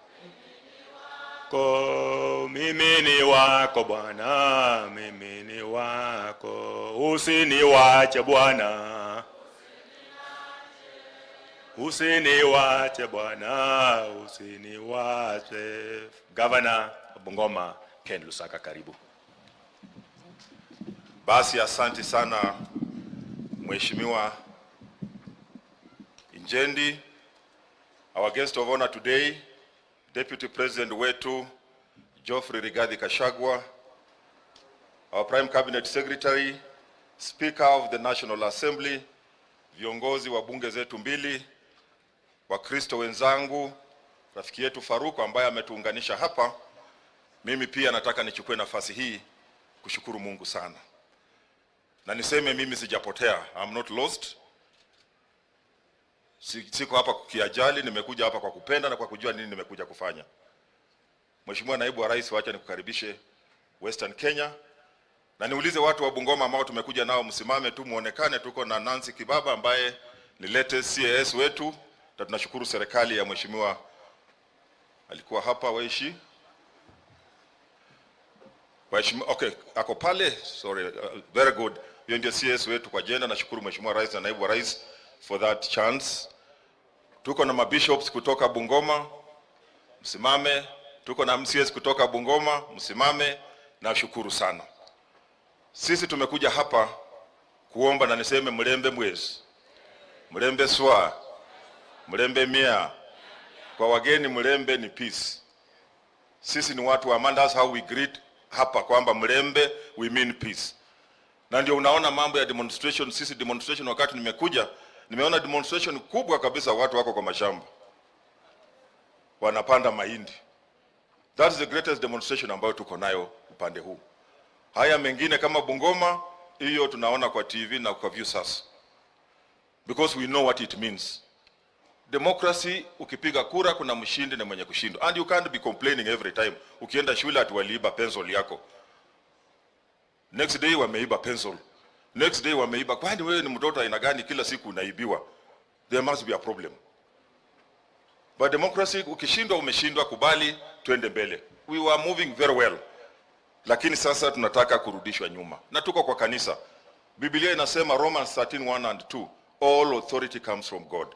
Mimi ni wako Bwana, mimi ni wako. Usiniwache Bwana. Usiniwache Bwana, usiniwache. Governor Bungoma Ken Lusaka, karibu. Basi asante sana Mheshimiwa Injendi. Our guest of honor today, Deputy President wetu Geoffrey Rigathi Gachagua, our Prime Cabinet Secretary, Speaker of the National Assembly, viongozi wa bunge zetu mbili, Wakristo wenzangu, rafiki yetu Faruk ambaye ametuunganisha hapa. Mimi pia nataka nichukue nafasi hii kushukuru Mungu sana. Na niseme mimi sijapotea. I'm not lost. Siko hapa kiajali, nimekuja hapa kwa kupenda na kwa kujua nini nimekuja kufanya. Mheshimiwa Naibu wa Rais, wacha nikukaribishe Western Kenya. Na niulize watu wa Bungoma ambao tumekuja nao, msimame tu muonekane. Tuko na Nancy Kibaba ambaye ni latest CAS wetu. Na tunashukuru serikali ya Mheshimiwa alikuwa hapa Weishi. Okay, ako pale. Sorry, very good. Hiyo ndio CS wetu kwa jenda. Nashukuru Mheshimiwa Rais na Naibu wa Rais for that chance. Tuko na mabishops kutoka Bungoma, msimame. Tuko na MCS kutoka Bungoma, msimame. Nashukuru sana. Sisi tumekuja hapa kuomba, na niseme mlembe mwezi, mlembe swa, mlembe mia. Kwa wageni mlembe ni peace. Sisi ni watu wa amani. That's how we greet hapa, kwamba mlembe we mean peace. Na ndio unaona mambo ya demonstration. Sisi demonstration, wakati nimekuja nimeona demonstration kubwa kabisa, watu wako kwa mashamba wanapanda mahindi. That is the greatest demonstration ambayo tuko nayo upande huu. Haya mengine kama Bungoma, hiyo tunaona kwa TV na kwa view sasa, because we know what it means. Democracy, ukipiga kura kuna mshindi na mwenye kushindwa, and you can't be complaining every time. Ukienda shule ati waliiba pencil yako, next day wameiba pencil, next day wameiba. Kwani wewe ni mtoto aina gani kila siku unaibiwa? There must be a problem. But democracy, ukishindwa umeshindwa, kubali, tuende mbele. We were moving very well, lakini sasa tunataka kurudishwa nyuma. Na tuko kwa kanisa. Biblia inasema Romans 13:1 and 2, all authority comes from God.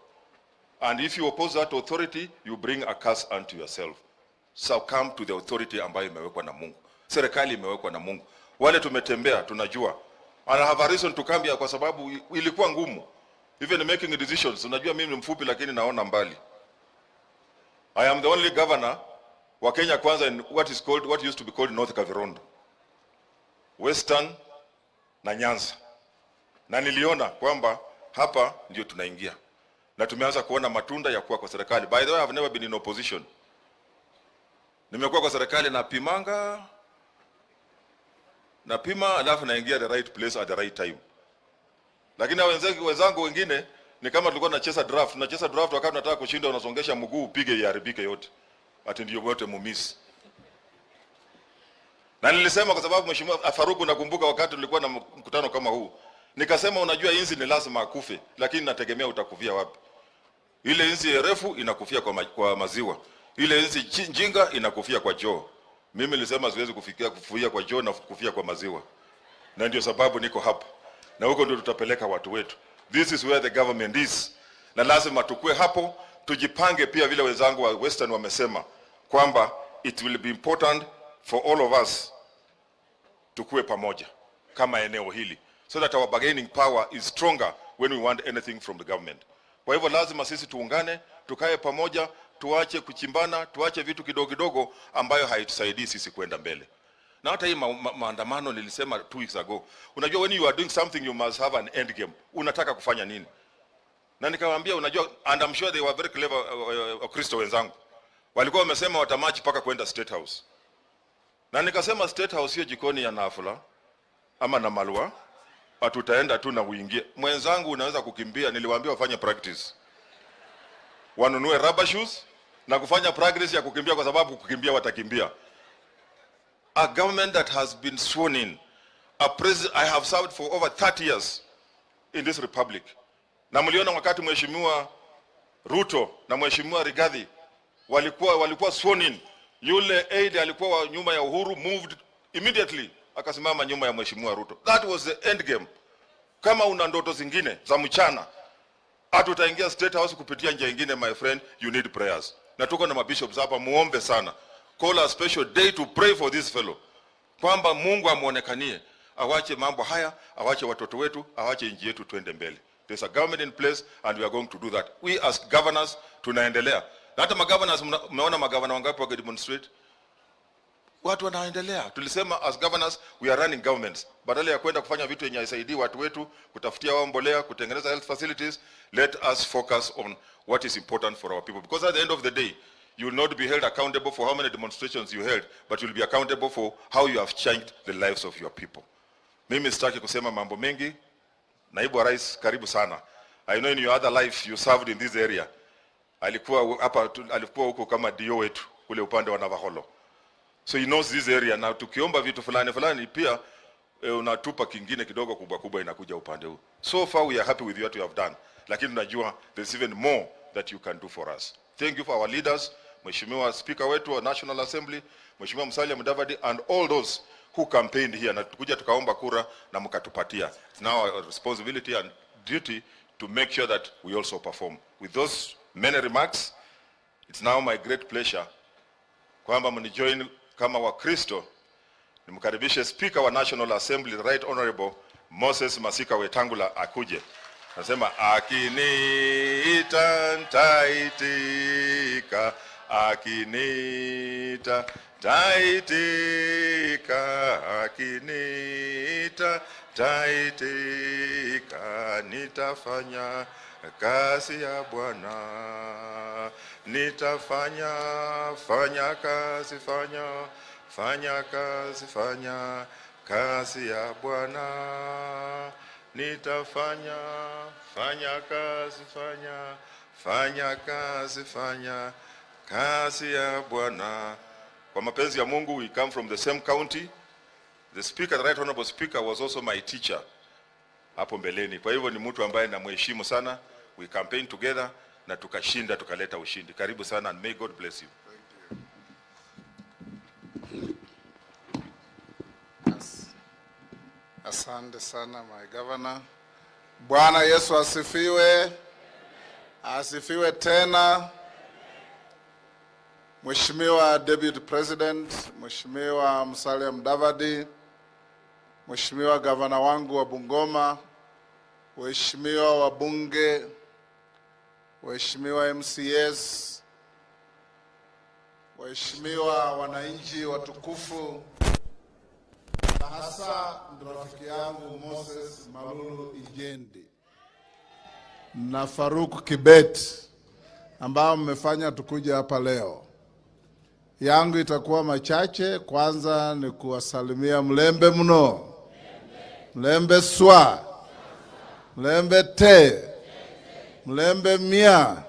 And if you oppose that authority, you bring a curse unto yourself. So come to the authority ambayo imewekwa na Mungu. Serikali imewekwa na Mungu. Wale tumetembea tunajua. And I have a reason to come here kwa sababu ilikuwa ngumu. Even making decisions. Unajua mimi ni mfupi lakini naona mbali. I am the only governor wa Kenya kwanza in what used to be called North Kavirondo, Western na Nyanza. Na niliona kwamba hapa ndio tunaingia. Na tumeanza kuona matunda ya kuwa kwa serikali. By the way, I have never been in opposition. Nimekuwa kwa serikali na pimanga, na pima alafu naingia the right place at the right time. Lakini wenzangu wengine ni kama tulikuwa tunacheza draft. Tunacheza draft wakati tunataka kushinda, unasongesha mguu upige iharibike yote. Ati ndio wote mumiss. Na nilisema kwa sababu Mheshimiwa Faruku, nakumbuka wakati tulikuwa na mkutano kama huu, nikasema unajua inzi ni lazima akufe, lakini nategemea utakufia wapi. Ile inzi refu inakufia kwa maziwa. Ile inzi jinga inakufia kwa joo. Mimi nilisema siwezi kufia kwa joo na kufia kwa maziwa. Na ndio sababu niko hapa. Na huko ndio tutapeleka watu wetu. This is where the government is. Na lazima tukue hapo, tujipange pia vile wenzangu wa Western wamesema kwamba it will be important for all of us tukue pamoja kama eneo hili, so that our bargaining power is stronger when we want anything from the government. Kwa hivyo lazima sisi tuungane, tukae pamoja, tuache kuchimbana, tuache vitu kidogo kidogo ambayo haitusaidii sisi kwenda mbele. Na hata hii maandamano nilisema 2 weeks ago. Unajua when you are doing something you must have an end game. Unataka kufanya nini? Na nikawaambia unajua, and I'm sure they were very clever, Kristo wenzangu. Walikuwa wamesema watamachi paka kwenda State House. Na nikasema State House hiyo jikoni ya Nafula ama na Malwa, hatutaenda tu na uingie. Mwenzangu unaweza kukimbia, niliwaambia wafanye practice. Wanunue rubber shoes na kufanya practice ya kukimbia, kwa sababu kukimbia watakimbia. A government that has been sworn in, a president, I have served for over 30 years in this republic. Na mliona wakati mheshimiwa Ruto na mheshimiwa Rigathi walikuwa sworn in, yule aide alikuwa nyuma ya Uhuru moved immediately akasimama nyuma ya mheshimiwa Ruto. That was the end game. Kama una ndoto zingine za mchana, hatutaingia State House kupitia njia nyingine, my friend, you need prayers. Na tuko na mabishops hapa, muombe sana. Call a special day to pray for this fellow. Kwamba Mungu amuonekanie, awache mambo haya, awache watoto wetu, awache nchi yetu tuende mbele. There's a government in place and we are going to do that. We as governors tunaendelea. Na hata magovernors, mmeona magavana wangapi wa demonstrate? Watu wanaendelea. Tulisema as governors we are running governments. Badala ya kwenda kufanya vitu yenye haisaidii watu wetu, kutafutia wao mbolea, kutengeneza health facilities, let us focus on what is important for our people. Because at the end of the day, you will not be held accountable for how many demonstrations you held, but you will be accountable for how you have changed the lives of your people. Mimi sitaki kusema mambo mengi. Naibu wa Rais, karibu sana. I know in your other life you served in this area. Alikuwa huko kama DO wetu kule upande wa Navaholo. So he knows this area. Na tukiomba vitu fulani pia unatupa kingine kidogo kubwa inakuja upande huu. So far we are happy with what you have done. Lakini tunajua there's even more that you can do for us. Thank you for our leaders, Mheshimiwa Speaker wetu wa National Assembly, Mheshimiwa Musalia Mudavadi, and all those who campaigned here. Na tukuja tukaomba kura na mkatupatia. It's now our responsibility and duty to make sure that we also perform. With those many remarks, it's now my great pleasure kwamba mnijoin kama wa Kristo nimkaribishe Speaker wa National Assembly, the Right Honorable Moses Masika Wetangula akuje. Nasema akiniita nitaitika, akiniita nitaitika, akiniita nitaitika, nitafanya kazi ya Bwana, nitafanya kazi, fanya kazi ya Bwana, nitafanya kazi, fanya kazi ya Bwana. Kwa mapenzi ya Mungu, we come from the same county. The speaker, the Right Honorable Speaker, was also my teacher hapo mbeleni. Kwa hivyo ni mtu ambaye namheshimu sana. We campaign together na tukashinda, tukaleta ushindi. Karibu sana and may God bless you. Asante sana my governor. Bwana Yesu asifiwe. Asifiwe tena. Mheshimiwa Deputy President, Mheshimiwa Musalia Mudavadi, Mheshimiwa Gavana wangu wa Bungoma, Waheshimiwa wabunge, Waheshimiwa MCS, Waheshimiwa wananchi watukufu, na hasa rafiki yangu Moses Malulu Ijendi na Faruk Kibet ambao mmefanya tukuja hapa leo. Yangu itakuwa machache. Kwanza ni kuwasalimia mlembe mno, mlembe swa, mlembe te, mlembe mia,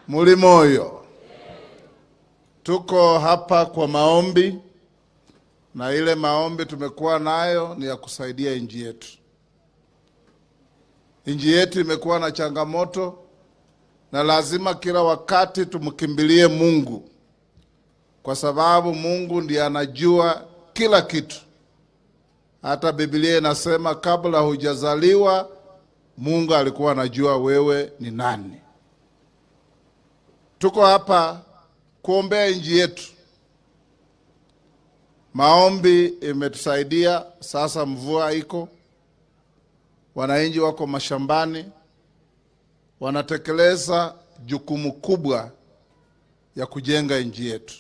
mulimoyo. Tuko hapa kwa maombi, na ile maombi tumekuwa nayo ni ya kusaidia nchi yetu. Nchi yetu imekuwa na changamoto na lazima kila wakati tumkimbilie Mungu, kwa sababu Mungu ndiye anajua kila kitu. Hata Biblia inasema kabla hujazaliwa Mungu alikuwa anajua wewe ni nani. Tuko hapa kuombea nchi yetu. Maombi imetusaidia. Sasa mvua iko, wananchi wako mashambani, wanatekeleza jukumu kubwa ya kujenga nchi yetu.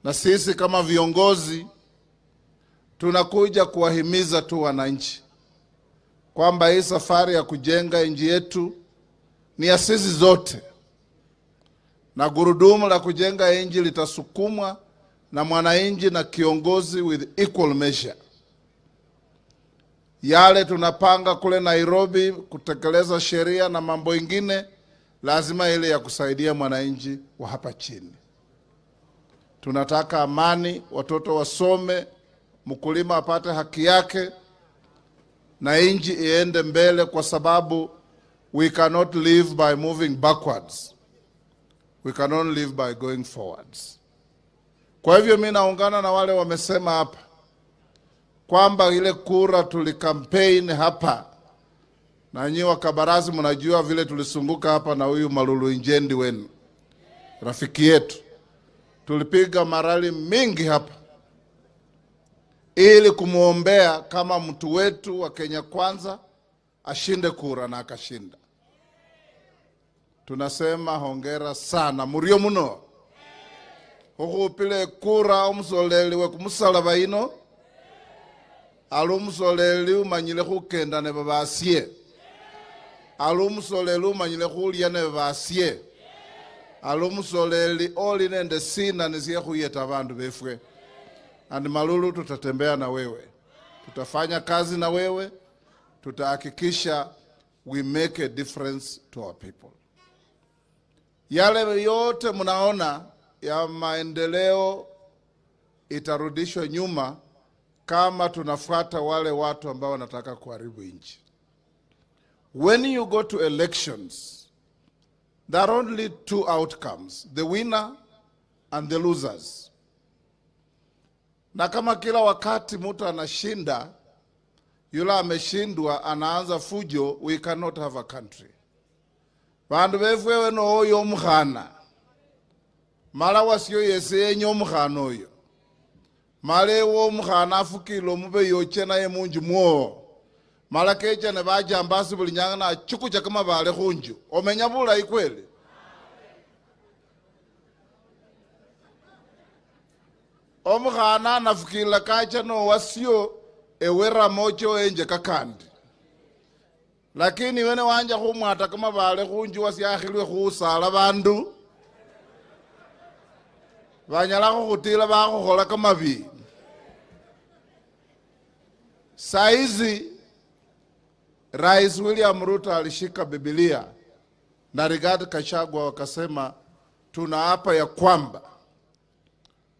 Na sisi kama viongozi tunakuja kuwahimiza tu wananchi kwamba hii safari ya kujenga nchi yetu ni ya sisi zote, na gurudumu la kujenga nchi litasukumwa na mwananchi na kiongozi with equal measure. Yale tunapanga kule Nairobi kutekeleza sheria na mambo ingine, lazima ile ya kusaidia mwananchi wa hapa chini. Tunataka amani, watoto wasome, mkulima apate haki yake, na nchi iende mbele, kwa sababu we cannot live by moving backwards. We can only live by going forwards. Kwa hivyo mimi naungana na wale wamesema hapa kwamba ile kura tulikampaign hapa, na nyinyi wa Kabarazi mnajua vile tulisunguka hapa na huyu Malulu Injendi wenu, rafiki yetu. Tulipiga marali mingi hapa ili kumuombea kama mtu wetu wa Kenya Kwanza ashinde kura, na akashinda. Tunasema hongera sana, murio muno. Hukupile kura umusoleliwe kumusalaba ino, alumusoleli umanyile kukenda ne babasye, alumusoleli umanyile kulia ne babasye, alumusoleli oli nende sina nisiye kuyeta bandu befwe. And Malulu, tutatembea na wewe, tutafanya kazi na wewe, tutahakikisha we make a difference to our people. Yale yote mnaona ya maendeleo itarudishwa nyuma kama tunafuata wale watu ambao wanataka kuharibu nchi. When you go to elections, there are only two outcomes, the winner and the losers. Na kama kila wakati mtu anashinda, yule ameshindwa anaanza fujo, we cannot have a country. Bandu befwewe no oyo mkhana, mala wasiyo yese enyo mkhana oyo, mala wo mkhana afukilo mube yoche na ye munju muo, mala kecha ne bajambasi buli nyanga na chukucha kama bale khunju, omenya bulayi kweli? Omukhana nafukila kacha no wasiyo ewera mocho enje kakandi. Lakini wene wanja khumwata kama bale khunju wasyakhilwe khusala bandu, banyala khutila bakhukhola kama bi. Saizi Rais William Ruto alishika Biblia na Rigathi Gachagua wakasema tunaapa ya kwamba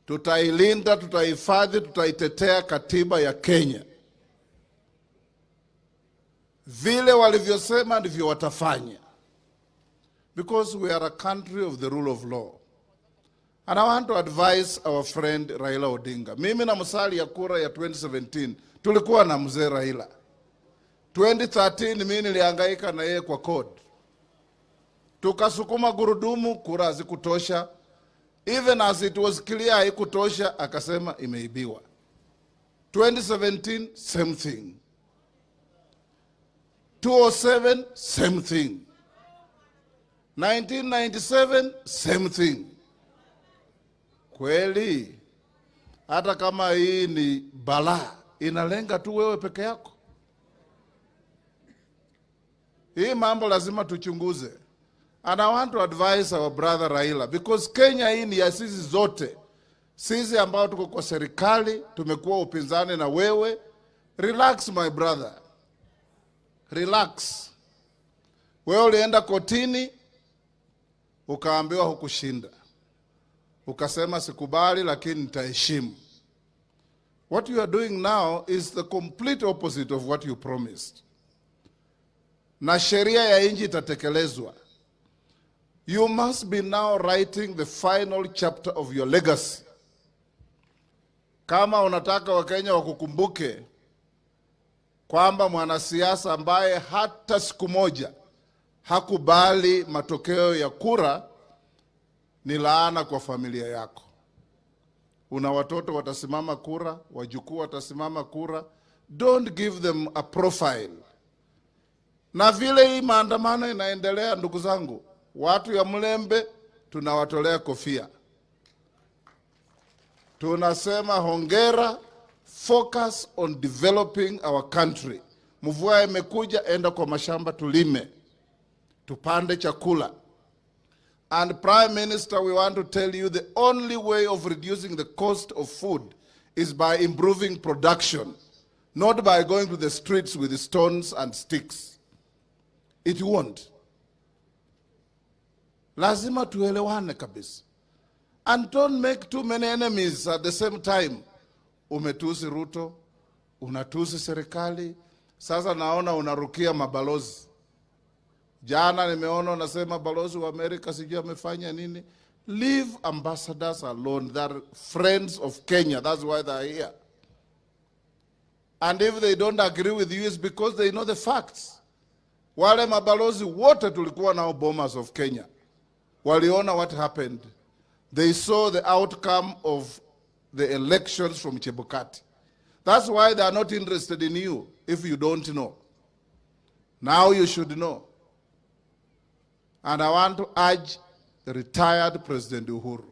tutailinda, tutahifadhi, tutaitetea katiba ya Kenya. Vile walivyosema ndivyo watafanya, because we are a country of the rule of law. And I want to advise our friend Raila Odinga. Mimi na msali ya kura ya 2017 tulikuwa na mzee Raila. 2013 mimi nilihangaika na yeye kwa code, tukasukuma gurudumu, kura hazikutosha. Even as it was clear haikutosha, akasema imeibiwa. 2017 same thing, 2007 same thing, 1997 same thing. Kweli hata kama hii ni balaa, inalenga tu wewe peke yako. Hii mambo lazima tuchunguze. And I want to advise our brother Raila, because Kenya hii ni ya sisi zote. Sisi ambao tuko kwa serikali, tumekuwa upinzani na wewe. Relax my brother, relax. Wewe ulienda kotini, ukaambiwa hukushinda, ukasema sikubali lakini nitaheshimu. What you are doing now is the complete opposite of what you promised. Na sheria ya nchi itatekelezwa. You must be now writing the final chapter of your legacy. Kama unataka Wakenya wakukumbuke kwamba mwanasiasa ambaye hata siku moja hakubali matokeo ya kura ni laana kwa familia yako. Una watoto watasimama kura, wajukuu watasimama kura. Don't give them a profile. Na vile hii maandamano inaendelea, ndugu zangu, watu ya Mlembe tunawatolea kofia. Tunasema hongera, focus on developing our country. Mvua imekuja, enda kwa mashamba tulime, tupande chakula. And Prime Minister, we want to tell you the only way of reducing the cost of food is by improving production, not by going to the streets with stones and sticks. It won't. Lazima tuelewane kabisa. And don't make too many enemies at the same time. Umetusi Ruto, unatusi serikali, sasa naona unarukia mabalozi. Jana nimeona unasema balozi wa Amerika sijui amefanya nini. Leave ambassadors alone. They're friends of Kenya. That's why they're here. And if they don't agree with you, it's because they know the facts. Wale mabalozi wote tulikuwa nao bombers of Kenya. Waliona what happened. They saw the outcome of the elections from Chebukati. That's why they are not interested in you if you don't know. Now you should know. And I want to urge the retired President Uhuru.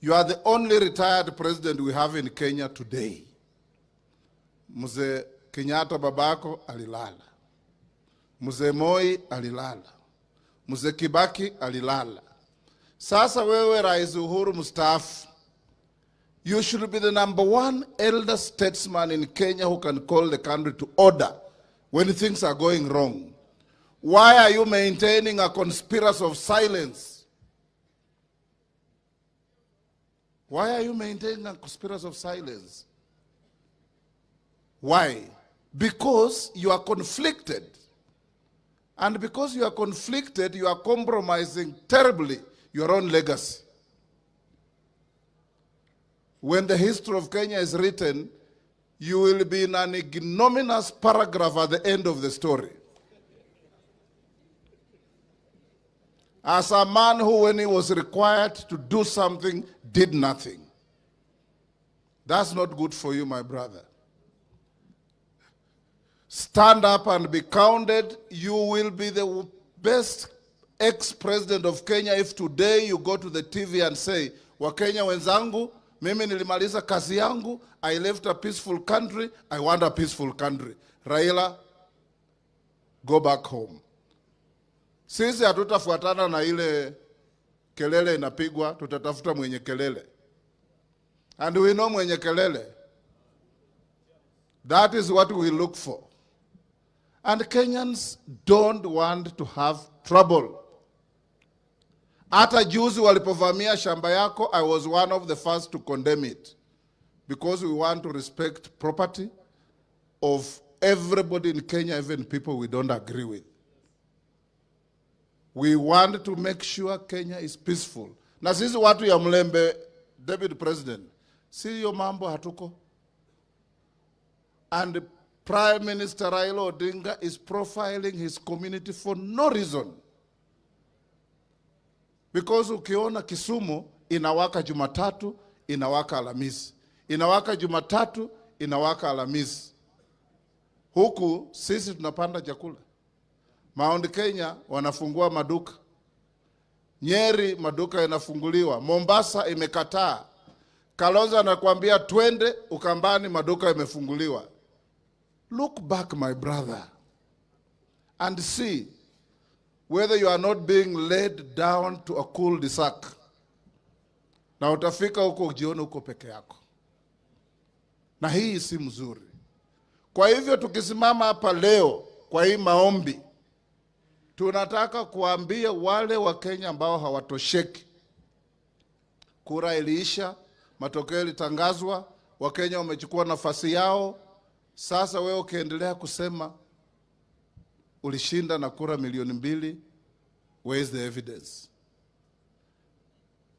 You are the only retired president we have in Kenya today. Mzee Kenyatta babako alilala. Mzee Moi alilala. Mzee Kibaki alilala. Sasa wewe Rais Uhuru mstaafu, you should be the #1 elder statesman in Kenya who can call the country to order when things are going wrong. Why are you maintaining a conspiracy of silence? Why are you maintaining a conspiracy of silence? Why? Because you are conflicted. And because you are conflicted, you are compromising terribly your own legacy. When the history of Kenya is written, you will be in an ignominious paragraph at the end of the story. As a man who, when he was required to do something, did nothing. That's not good for you, my brother. Stand up and be counted. You will be the best ex-president of Kenya if today you go to the TV and say, Wakenya wenzangu, mimi nilimaliza kazi yangu, I left a peaceful country, I want a peaceful country. Raila, go back home. Sisi hatutafuatana na ile kelele inapigwa, tutatafuta mwenye kelele. And we know mwenye kelele. That is what we look for. And Kenyans don't want to have trouble. Hata juzi walipovamia shamba yako, I was one of the first to condemn it. Because we want to respect property of everybody in Kenya, even people we don't agree with. We want to make sure Kenya is peaceful. Na sisi watu ya Mlembe, David President, siyo mambo hatuko. And Prime Minister Raila Odinga is profiling his community for no reason. Because ukiona Kisumu, inawaka Jumatatu, inawaka Alhamisi. Inawaka Jumatatu, inawaka Alhamisi. Huku, sisi tunapanda chakula. Mount Kenya, wanafungua maduka. Nyeri, maduka yanafunguliwa. Mombasa, imekataa. Kalonzo anakuambia twende, Ukambani, maduka imefunguliwa. Look back, my brother, and see whether you are not being led down to a cul-de-sac. Na utafika huko ujione huko peke yako. Na hii si mzuri. Kwa hivyo tukisimama hapa leo kwa hii maombi, tunataka kuambia wale wa Kenya ambao hawatosheki. Kura iliisha, matokeo yalitangazwa, Wakenya wamechukua nafasi yao. Sasa wewe ukiendelea kusema ulishinda na kura 2,000,000, where is the evidence?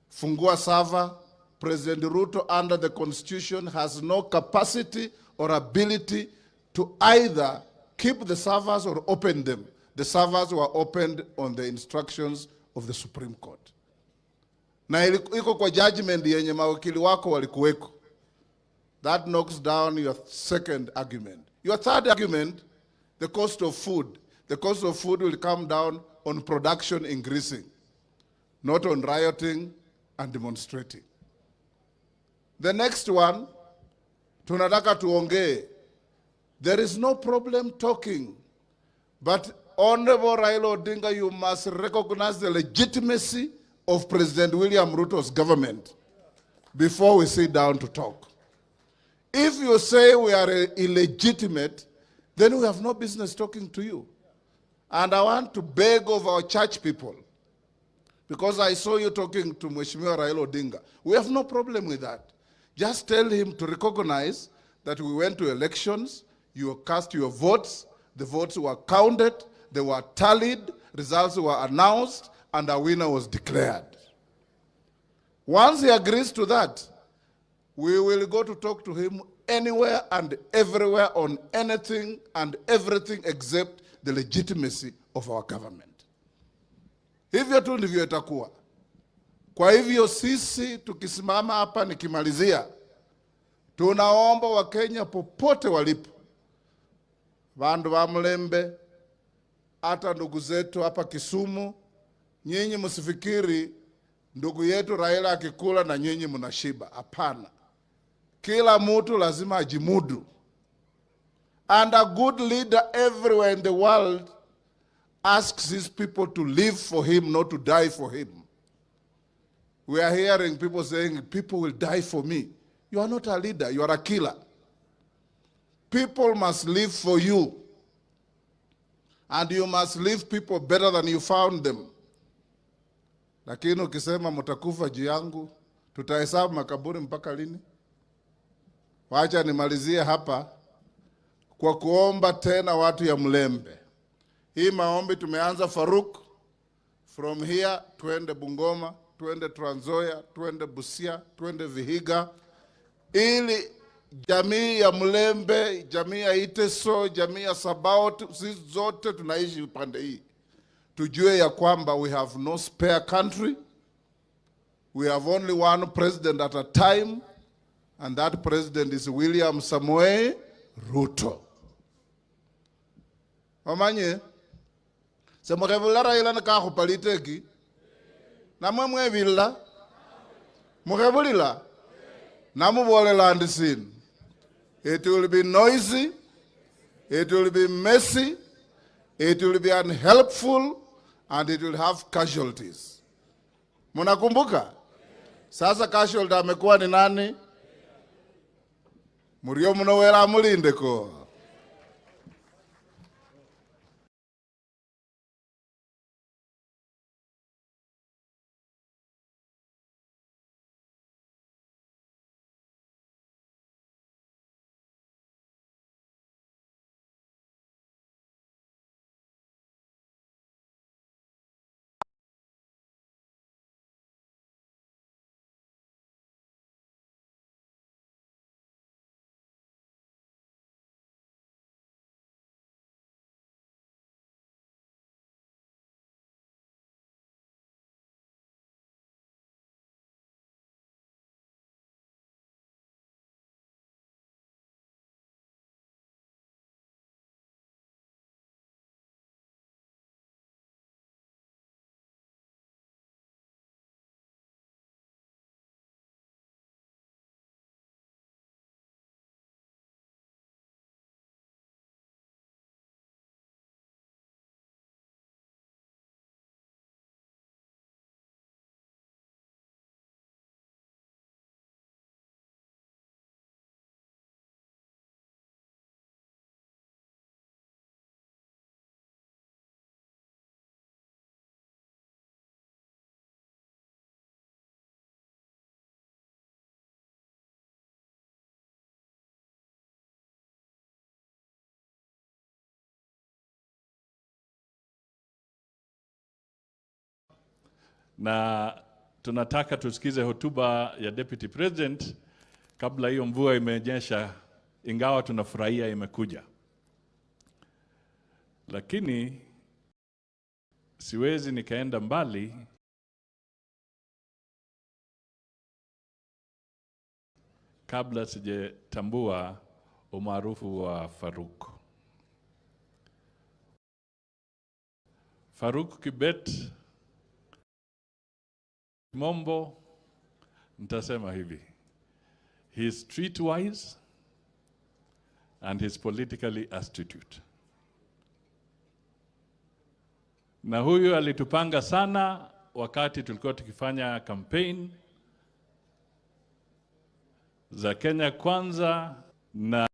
Fungua sava. President Ruto under the constitution has no capacity or ability to either keep the servers or open them. The servers were opened on the instructions of the Supreme Court. Na iko kwa judgment yenye mawakili wako walikuweko. That knocks down your second argument. Your third argument, the cost of food. The cost of food will come down on production increasing. not on rioting and demonstrating. The next one, tunataka tuongee. There is no problem talking, but Honorable Raila Odinga, you must recognize the legitimacy of President William Ruto's government before we sit down to talk. If you say we are illegitimate, then we have no business talking to you. And I want to beg of our church people, because I saw you talking to Mheshimiwa Raila Odinga. We have no problem with that. Just tell him to recognize that we went to elections, you cast your votes, the votes were counted, they were tallied, results were announced, and a winner was declared. Once he agrees to that, we will go to talk to him anywhere and everywhere on anything and everything except the legitimacy of our government. Hivyo tu ndivyo itakuwa. Kwa hivyo sisi tukisimama hapa nikimalizia, tunaomba Wakenya popote walipo, bandu ba Mlembe, hata ndugu zetu hapa Kisumu, nyinyi msifikiri ndugu yetu Raila akikula na nyinyi mnashiba. Hapana. Kila mtu lazima ajimudu. And a good leader everywhere in the world asks his people to live for him, not to die for him. We are hearing people saying, people will die for me. You are not a leader, you are a killer. People must live for you. And you must leave people better than you found them. Lakini ukisema mtakufa juu yangu, tutahesabu makaburi mpaka lini? Wacha nimalizie hapa kwa kuomba tena watu ya Mlembe. Hii maombi tumeanza Faruk, from here tuende Bungoma, tuende Trans Nzoia, tuende Busia, tuende Vihiga, ili jamii ya Mlembe, jamii ya Iteso, jamii ya Sabaot, sisi zote tunaishi upande hii, tujue ya kwamba we have no spare country, we have only one president at a time, and that president is William Samoei Ruto. Omanye, se mukevula Raila nakaho paliteki, na mwemwe villa, mukevulila, na mubole land scene. It will be noisy, it will be messy, it will be unhelpful, and it will have casualties. Munakumbuka? Sasa casualty amekuwa ni nani? Murio munowera mulinde ko. Na tunataka tusikize hotuba ya Deputy President kabla hiyo mvua imenyesha, ingawa tunafurahia imekuja. Lakini siwezi nikaenda mbali kabla sijatambua umaarufu wa Faruk. Faruk Kibet Mombo nitasema hivi. He's streetwise and he's politically astute. Na huyu alitupanga sana wakati tulikuwa tukifanya campaign za Kenya Kwanza na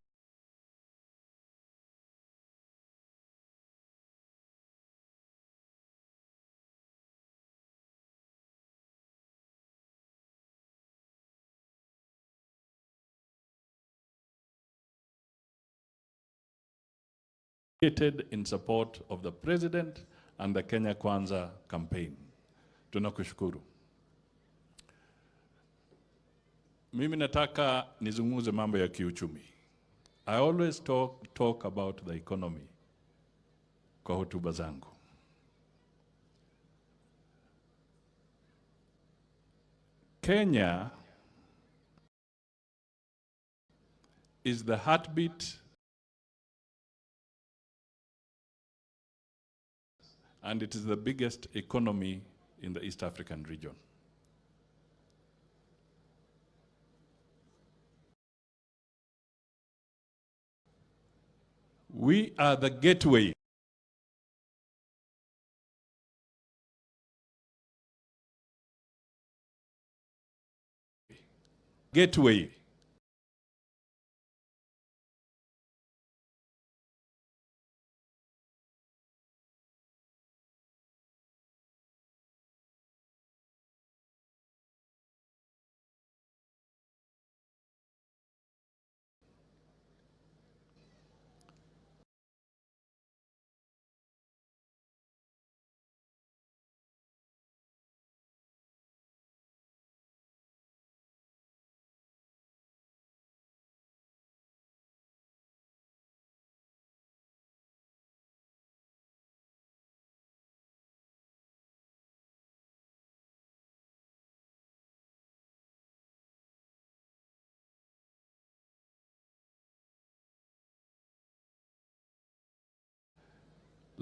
in support of the president and the Kenya Kwanza campaign. Tunakushukuru. Mimi nataka nizungumze mambo ya kiuchumi. I always talk about the economy kwa hotuba zangu. Kenya is the heartbeat and it is the biggest economy in the East African region. We are the gateway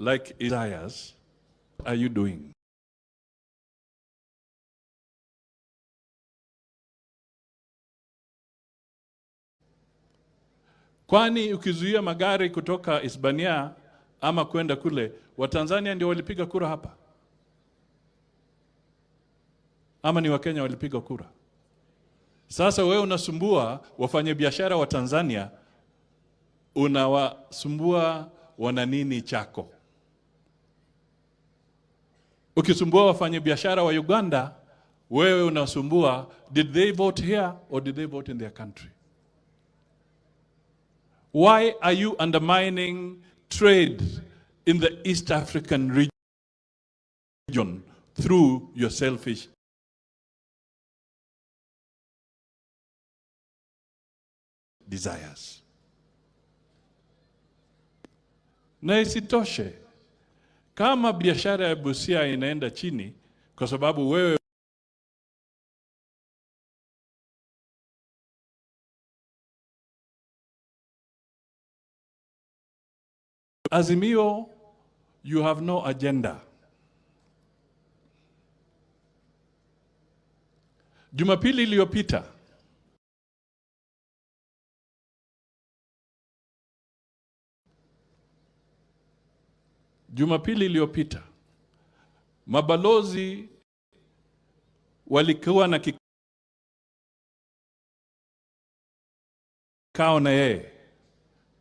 like desires are you doing? Kwani ukizuia magari kutoka Hispania ama kwenda kule, Watanzania ndio walipiga kura hapa? Ama ni Wakenya walipiga kura? Sasa wewe unasumbua wafanyabiashara wa Tanzania, unawasumbua wana nini chako? Ukisumbua wafanyabiashara wa Uganda, wewe unasumbua, did they vote here or did they vote in their country? Why are you undermining trade in the East African region through your selfish desires? Na isitoshe, kama biashara ya Busia inaenda chini kwa sababu wewe Azimio, you have no agenda. Jumapili iliyopita mabalozi walikuwa na kikao na yeye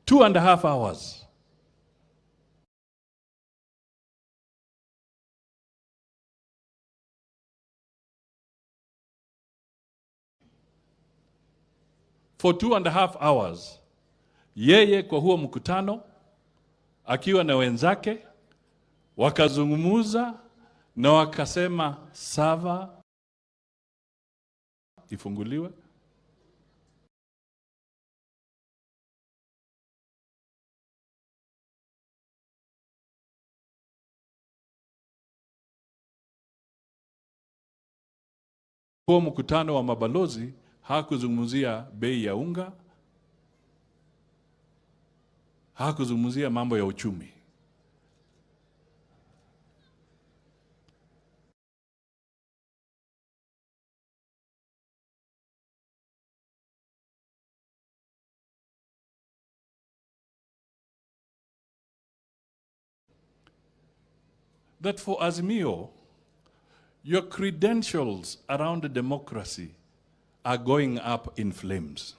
2.5 hours. For 2.5 hours, yeye kwa huo mkutano akiwa na wenzake wakazungumuza na wakasema sava ifunguliwe. Kwa mkutano wa mabalozi hakuzungumzia bei ya unga, hakuzungumzia mambo ya uchumi. that for Azimio, your credentials around democracy are going up in flames.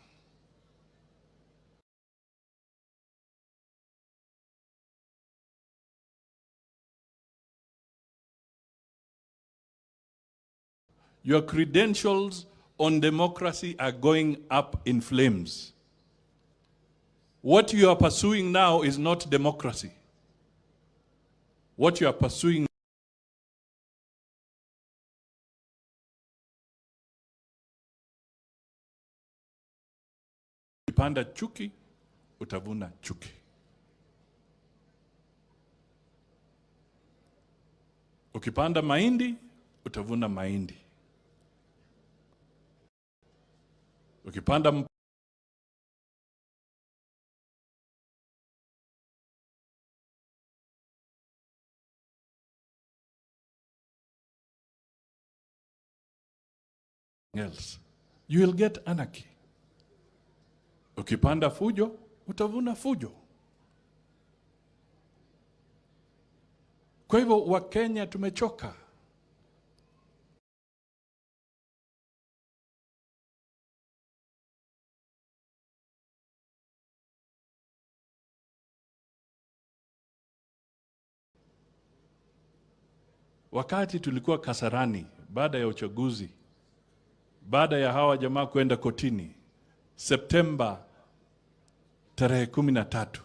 Your credentials on democracy are going up in flames. What you are pursuing now is not democracy. What you are pursuing ukipanda chuki, utavuna chuki. Ukipanda mahindi, utavuna mahindi. Ukipanda else, you will get anarchy. Ukipanda fujo, utavuna fujo. Kwa hivyo Wakenya tumechoka. Wakati tulikuwa Kasarani baada ya uchaguzi, baada ya hawa jamaa kwenda kotini, Septemba tarehe 13,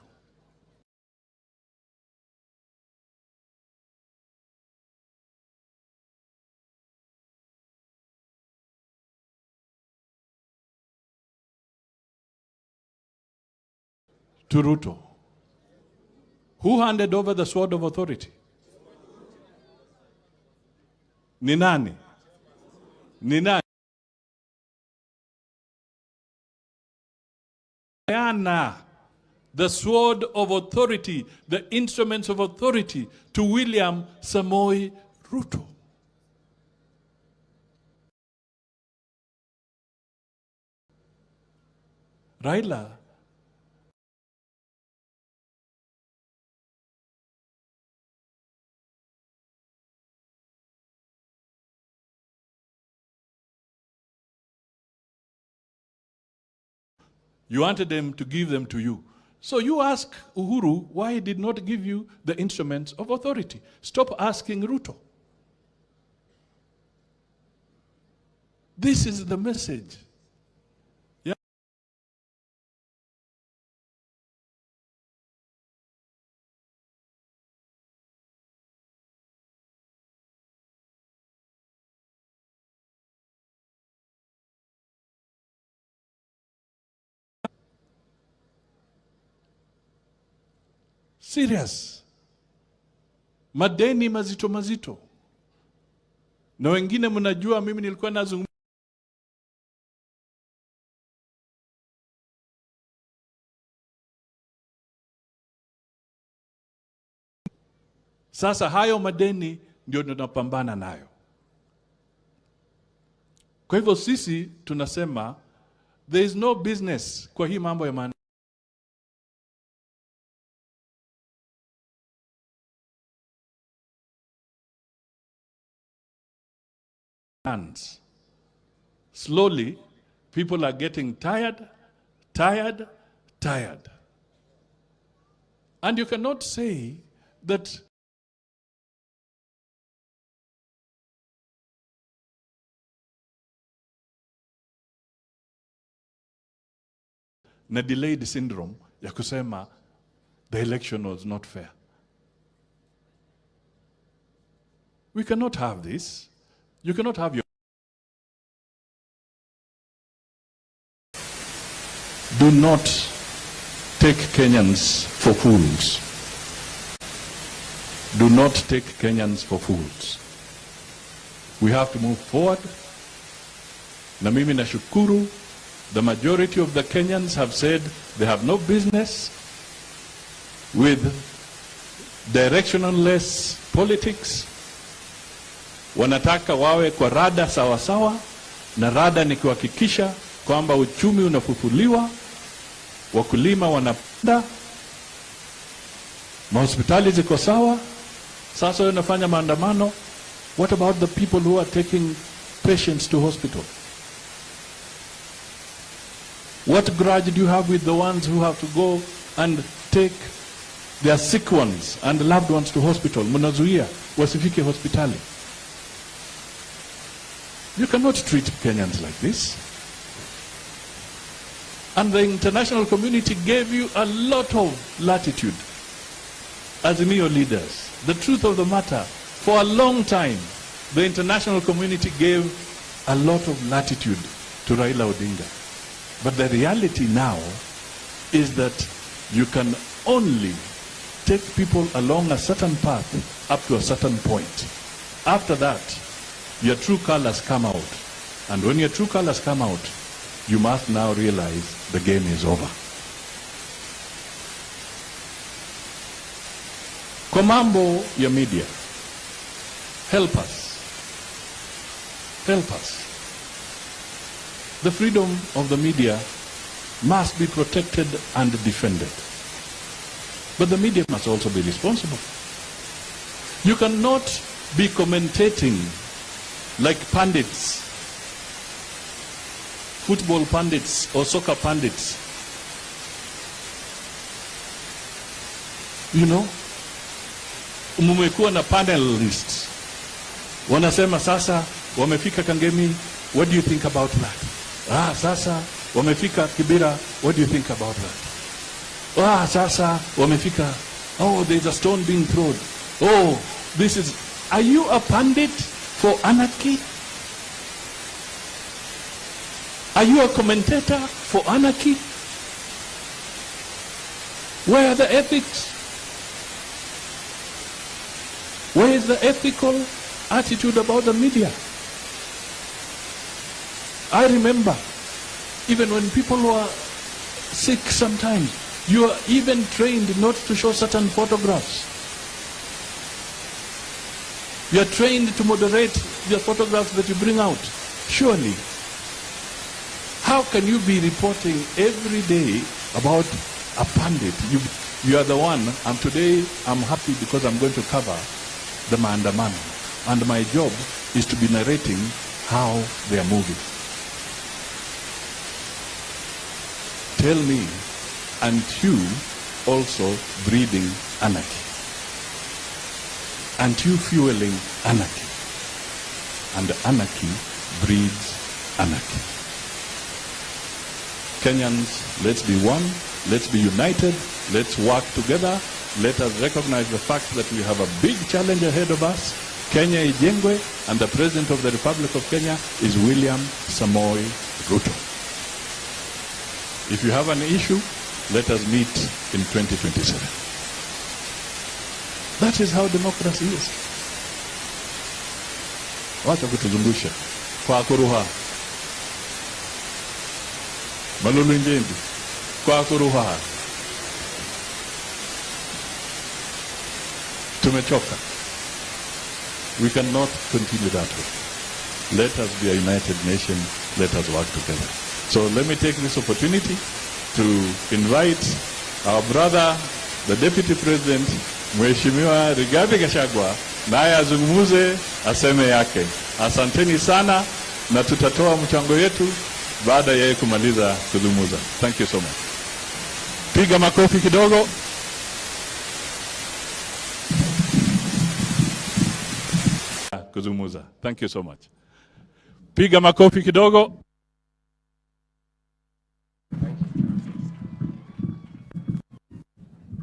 to Ruto, who handed over the sword of authority? Ni nani? Ni nani? The sword of authority, the instruments of authority to William Samoei Ruto. Raila you wanted them to give them to you. So you ask Uhuru why he did not give you the instruments of authority. Stop asking Ruto. This is the message. Yeah. Serious. Madeni mazito mazito. Na wengine mnajua mimi nilikuwa nazungumza sasa hayo madeni ndio tunapambana nayo. Kwa hivyo sisi tunasema there is no business kwa hii mambo ya hands. Slowly, people are getting tired. And you cannot say that na delayed syndrome ya kusema the election was not fair. We cannot have this. You cannot have your... Do not take Kenyans for fools. Do not take Kenyans for fools. We have to move forward. Na mimi nashukuru, the majority of the Kenyans have said they have no business with directionless politics. Wanataka wawe kwa rada sawa sawa, na rada ni kuhakikisha kwamba uchumi unafufuliwa, wakulima wanapanda, mahospitali ziko sawa, Sasa unafanya maandamano. What about the people who are taking patients to hospital? What grudge do you have with the ones who have to go and take their sick ones and loved ones to hospital? Munazuia wasifike hospitali. You cannot treat Kenyans like this. And the international community gave you a lot of latitude as Azimio leaders. The truth of the matter, for a long time, the international community gave a lot of latitude to Raila Odinga. But the reality now is that you can only take people along a certain path up to a certain point. After that, your true colors come out. And when your true colors come out, you must now realize the game is over. Kwa mambo ya media, help us. Help us. The freedom of the media must be protected and defended. But the media must also be responsible. You cannot be commentating like pundits, football pundits or soccer pundits. You know, mumekuwa na panelists. Wanasema sasa wamefika Kangemi, what do you think about that? Sasa wamefika Kibera, what do you think about that? Sasa wamefika, there's a stone being thrown. This is, are you a pundit for anarchy? Are you a commentator for anarchy? Where are the ethics? Where is the ethical attitude about the media? I remember, even when people were sick sometimes, you are even trained not to show certain photographs. You are trained to moderate the photographs that you bring out. Surely, how can you be reporting every day about a pundit? You are the one, and today I'm happy because I'm going to cover the maandamano. And my job is to be narrating how they are moving. Tell me, aren't you also breeding anarchy? Aren't you fueling anarchy? And anarchy breeds anarchy. Kenyans, let's be one, let's be united, let's work together, let us recognize the fact that we have a big challenge ahead of us. Kenya ijengwe, and the President of the Republic of Kenya is William Samoei Ruto. If you have an issue, let us meet in 2027. That is how democracy is. Wacha kutuzungusha kwa kuruha. Malulu njendi kwa kuruha. Tumechoka. We cannot continue that way. Let us be a united nation. Let us work together. So let me take this opportunity to invite our brother, the Deputy President, Mheshimiwa Rigathi Gachagua, naye azungumuze, aseme yake. Asanteni sana, na tutatoa mchango yetu baada ya yeye kumaliza kuzungumza. Thank you so much. Piga makofi kidogo. Kuzungumza. Thank you so much. Piga makofi kidogo.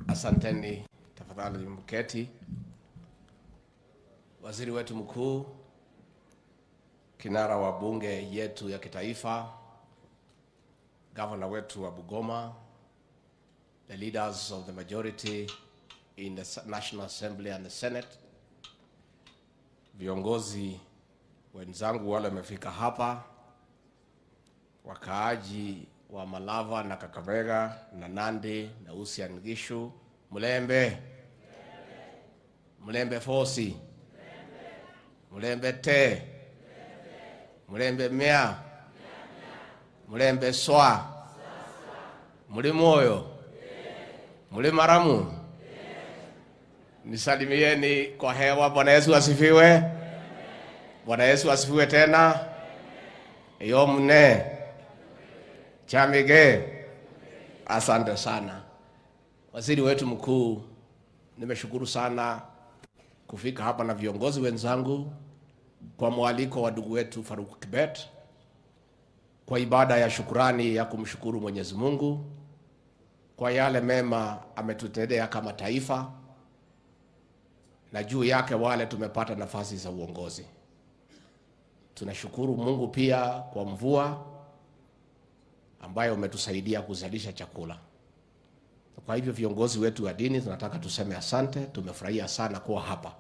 Asanteni, tafadhali mketi. Waziri wetu mkuu, kinara wa bunge yetu ya kitaifa, governor wetu wa Bungoma, the leaders of the majority in the National Assembly and the Senate, viongozi wenzangu wale wamefika hapa, wakaaji wa Malava na Kakamega na Nandi na Uasin Gishu, Mulembe, Mulembe Fosi, Mulembe Te, Mulembe Mea, Mulembe Swa, Mulimoyo, Mulimaramu, Nisalimieni kwa hewa. Bwana Yesu asifiwe. Bwana Yesu asifiwe tena. Yomne. Chamige. Asante sana. Waziri wetu mkuu, nimeshukuru sana kufika hapa na viongozi wenzangu kwa mwaliko wa ndugu wetu Faruk Kibet kwa ibada ya shukurani ya kumshukuru Mwenyezi Mungu kwa yale mema ametutendea kama taifa, na juu yake wale tumepata nafasi za uongozi. Tunashukuru Mungu pia kwa mvua ambayo umetusaidia kuzalisha chakula. Kwa hivyo viongozi wetu wa dini tunataka tuseme asante, tumefurahia sana kuwa hapa.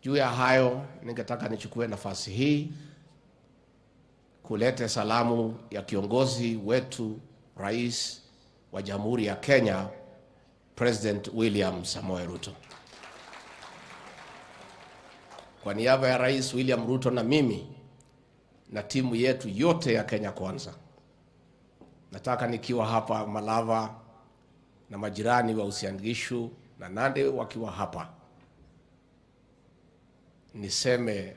Juu ya hayo, ningetaka nichukue nafasi hii kulete salamu ya kiongozi wetu, Rais wa Jamhuri ya Kenya, President William Samoei Ruto. Kwa niaba ya Rais William Ruto na mimi na timu yetu yote ya Kenya Kwanza, nataka nikiwa hapa Malava na majirani wa Uasin Gishu na Nandi wakiwa hapa, niseme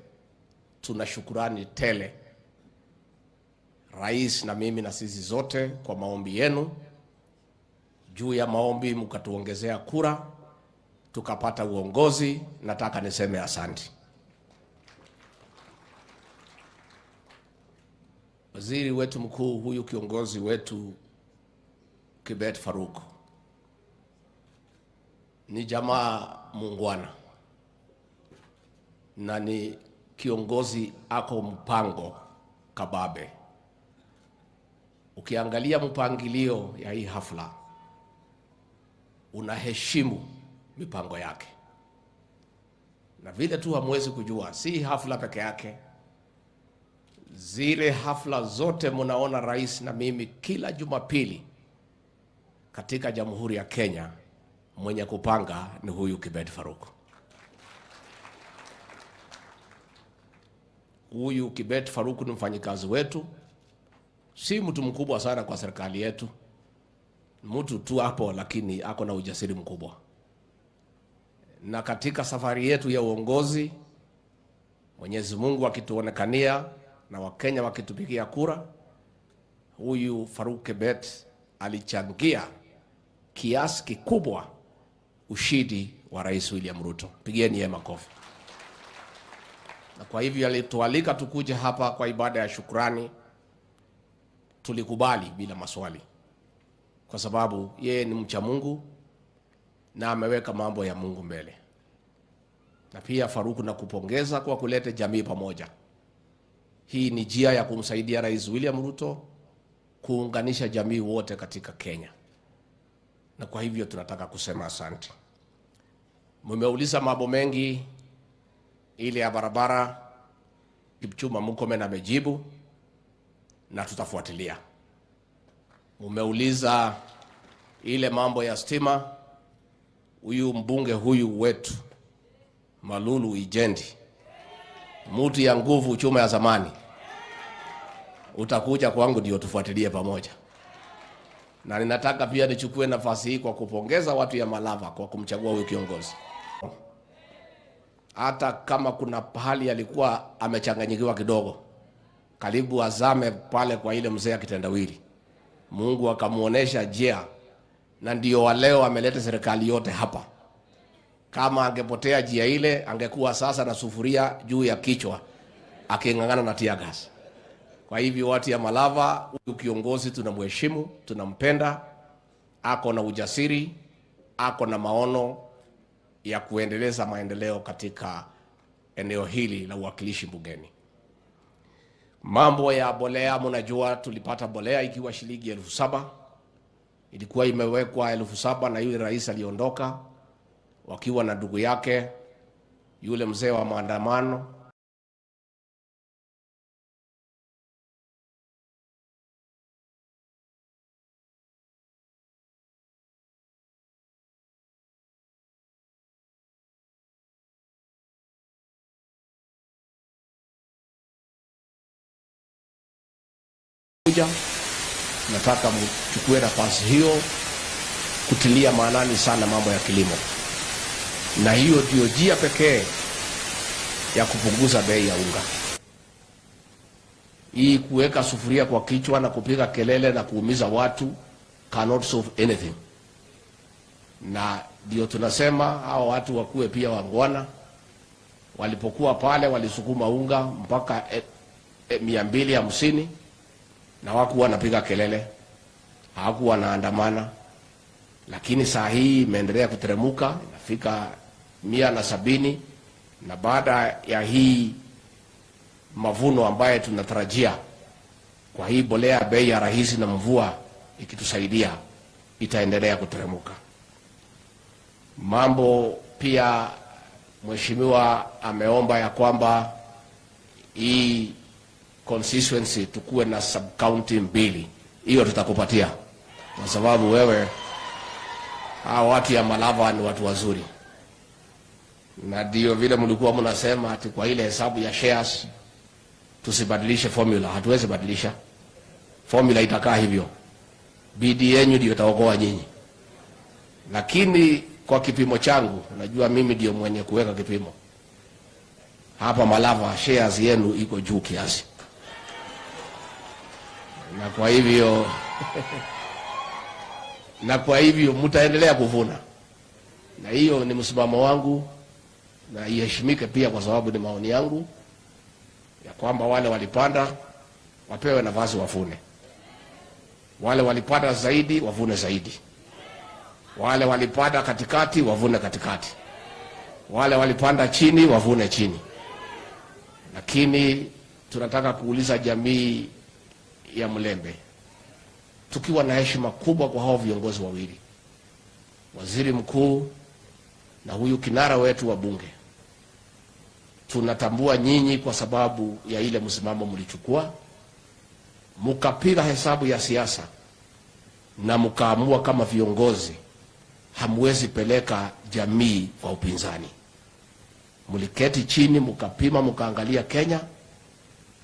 tuna shukurani tele Rais na mimi na sisi zote kwa maombi yenu. Juu ya maombi mkatuongezea kura, tukapata uongozi. Nataka niseme asante. Waziri wetu mkuu, huyu kiongozi wetu Kibet Faruk ni jamaa muungwana na ni kiongozi ako mpango kababe. Ukiangalia mpangilio ya hii hafla, unaheshimu mipango yake, na vile tu hamwezi kujua, si hafla peke yake, zile hafla zote munaona rais na mimi kila Jumapili katika Jamhuri ya Kenya, mwenye kupanga ni huyu Kibet Faruk. Huyu Kibet Faruk ni mfanyikazi wetu, si mtu mkubwa sana kwa serikali yetu, mtu tu hapo, lakini ako na ujasiri mkubwa. Na katika safari yetu ya uongozi, Mwenyezi Mungu akituonekania na Wakenya wakitupigia kura, huyu Faruk Kibet alichangia kiasi kikubwa ushindi wa Rais William Ruto. Pigieni yeye makofi. Na kwa hivyo alitualika tukuje hapa kwa ibada ya shukrani. Tulikubali bila maswali, kwa sababu yeye ni mcha Mungu na ameweka mambo ya Mungu mbele. Na pia Faruk, na kupongeza kwa kuleta jamii pamoja. Hii ni njia ya kumsaidia Rais William Ruto kuunganisha jamii wote katika Kenya. Na kwa hivyo tunataka kusema asante. Mmeuliza mambo mengi, ile ya barabara Kipchuma Mukome na mejibu, na tutafuatilia. Mmeuliza ile mambo ya stima, huyu mbunge huyu wetu Malulu Ijendi, mtu ya nguvu, chuma ya zamani, utakuja kwangu ndio tufuatilie pamoja. Na ninataka pia nichukue nafasi hii kwa kupongeza watu ya Malava kwa kumchagua huyu kiongozi. Hata kama kuna pahali alikuwa amechanganyikiwa kidogo, karibu azame pale kwa ile mzee kitendawili, Mungu akamuonesha njia, na ndio wa leo ameleta serikali yote hapa. Kama angepotea njia ile, angekuwa sasa na sufuria juu ya kichwa akingangana na tear gas. Kwa hivyo watu ya Malava, huyu kiongozi tunamheshimu, tunampenda, ako na ujasiri, ako na maono ya kuendeleza maendeleo katika eneo hili la uwakilishi bungeni. Mambo ya bolea, mnajua tulipata bolea ikiwa shilingi 7,000. Ilikuwa imewekwa 7,000 na yule rais aliondoka wakiwa na ndugu yake yule mzee wa maandamano. Nataka mchukue nafasi hiyo kutilia maanani sana mambo ya kilimo. na hiyo ndio njia pekee ya kupunguza bei ya unga. Hii kuweka sufuria kwa kichwa na kupiga kelele na kuumiza watu cannot solve anything. Na ndio tunasema hao watu wakuwe pia wangwana. Walipokuwa pale walisukuma unga mpaka 250 na wakuwa wanapiga kelele, hawakuwa wanaandamana. Lakini saa hii imeendelea kuteremuka, inafika 170, na baada ya hii mavuno ambaye tunatarajia kwa hii bolea bei ya rahisi na mvua ikitusaidia, itaendelea kuteremuka. Mambo pia mheshimiwa ameomba ya kwamba hii constituency tukuwe na sub county 2. Hiyo tutakupatia kwa sababu wewe, hao watu ya Malava ni watu wazuri, na ndio vile mlikuwa mnasema ati kwa ile hesabu ya shares tusibadilishe formula. Hatuwezi badilisha formula, itakaa hivyo. Bidii yenu ndio itaokoa nyinyi. Lakini kwa kipimo changu, najua mimi ndio mwenye kuweka kipimo hapa Malava, shares yenu iko juu kiasi, na kwa hivyo mtaendelea kuvuna, na hiyo ni msimamo wangu na iheshimike pia, kwa sababu ni maoni yangu ya kwamba wale walipanda wapewe nafasi wafune, wale walipanda zaidi wavune zaidi, wale walipanda katikati wavune katikati, wale walipanda chini wavune chini. Lakini tunataka kuuliza jamii ya Mlembe, tukiwa na heshima kubwa kwa hao viongozi wawili, waziri mkuu na huyu kinara wetu wa bunge, tunatambua nyinyi kwa sababu ya ile msimamo mlichukua, mukapiga hesabu ya siasa na mukaamua kama viongozi hamwezi peleka jamii kwa upinzani. Muliketi chini, mukapima, mukaangalia Kenya,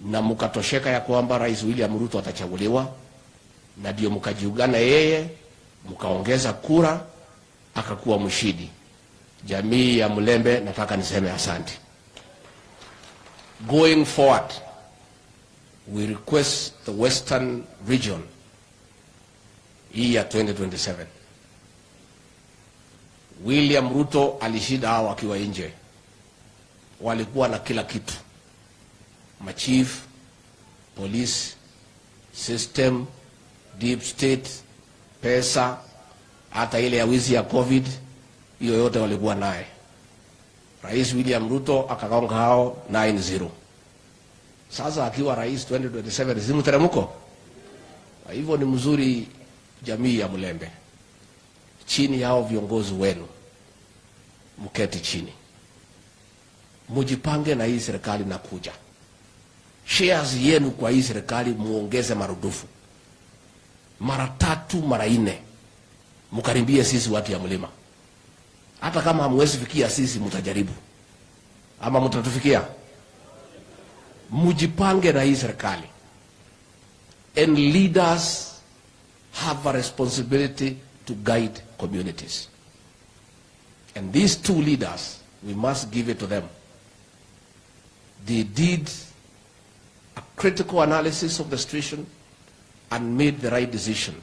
na mukatosheka ya kwamba Rais William Ruto atachaguliwa, na ndio mukajiungana yeye, mukaongeza kura, akakuwa mshindi. Jamii ya Mlembe, nataka niseme asante. Going forward, we request the Western region hii ya 2027. William Ruto alishinda hao wakiwa nje. Walikuwa na kila kitu, machief, police, system, deep state, pesa, hata ile ya wizi ya COVID, hiyo yote walikuwa naye. Rais William Ruto akagonga hao 9-0. Sasa akiwa rais 2027 si mteremko? Kwa hivyo ni mzuri jamii ya Mlembe, chini yao viongozi wenu, mketi chini, mujipange na hii serikali na kuja. Shares yenu kwa hii serikali muongeze marudufu, mara 3 mara 4, mkaribie sisi watu ya mlima. Hata kama hamwezi fikia sisi, mtajaribu. Ama mtatufikia? Mujipange na hii serikali. And leaders have a responsibility to guide communities. And these 2 leaders, we must give it to them. They did a critical analysis of the situation and made the right decision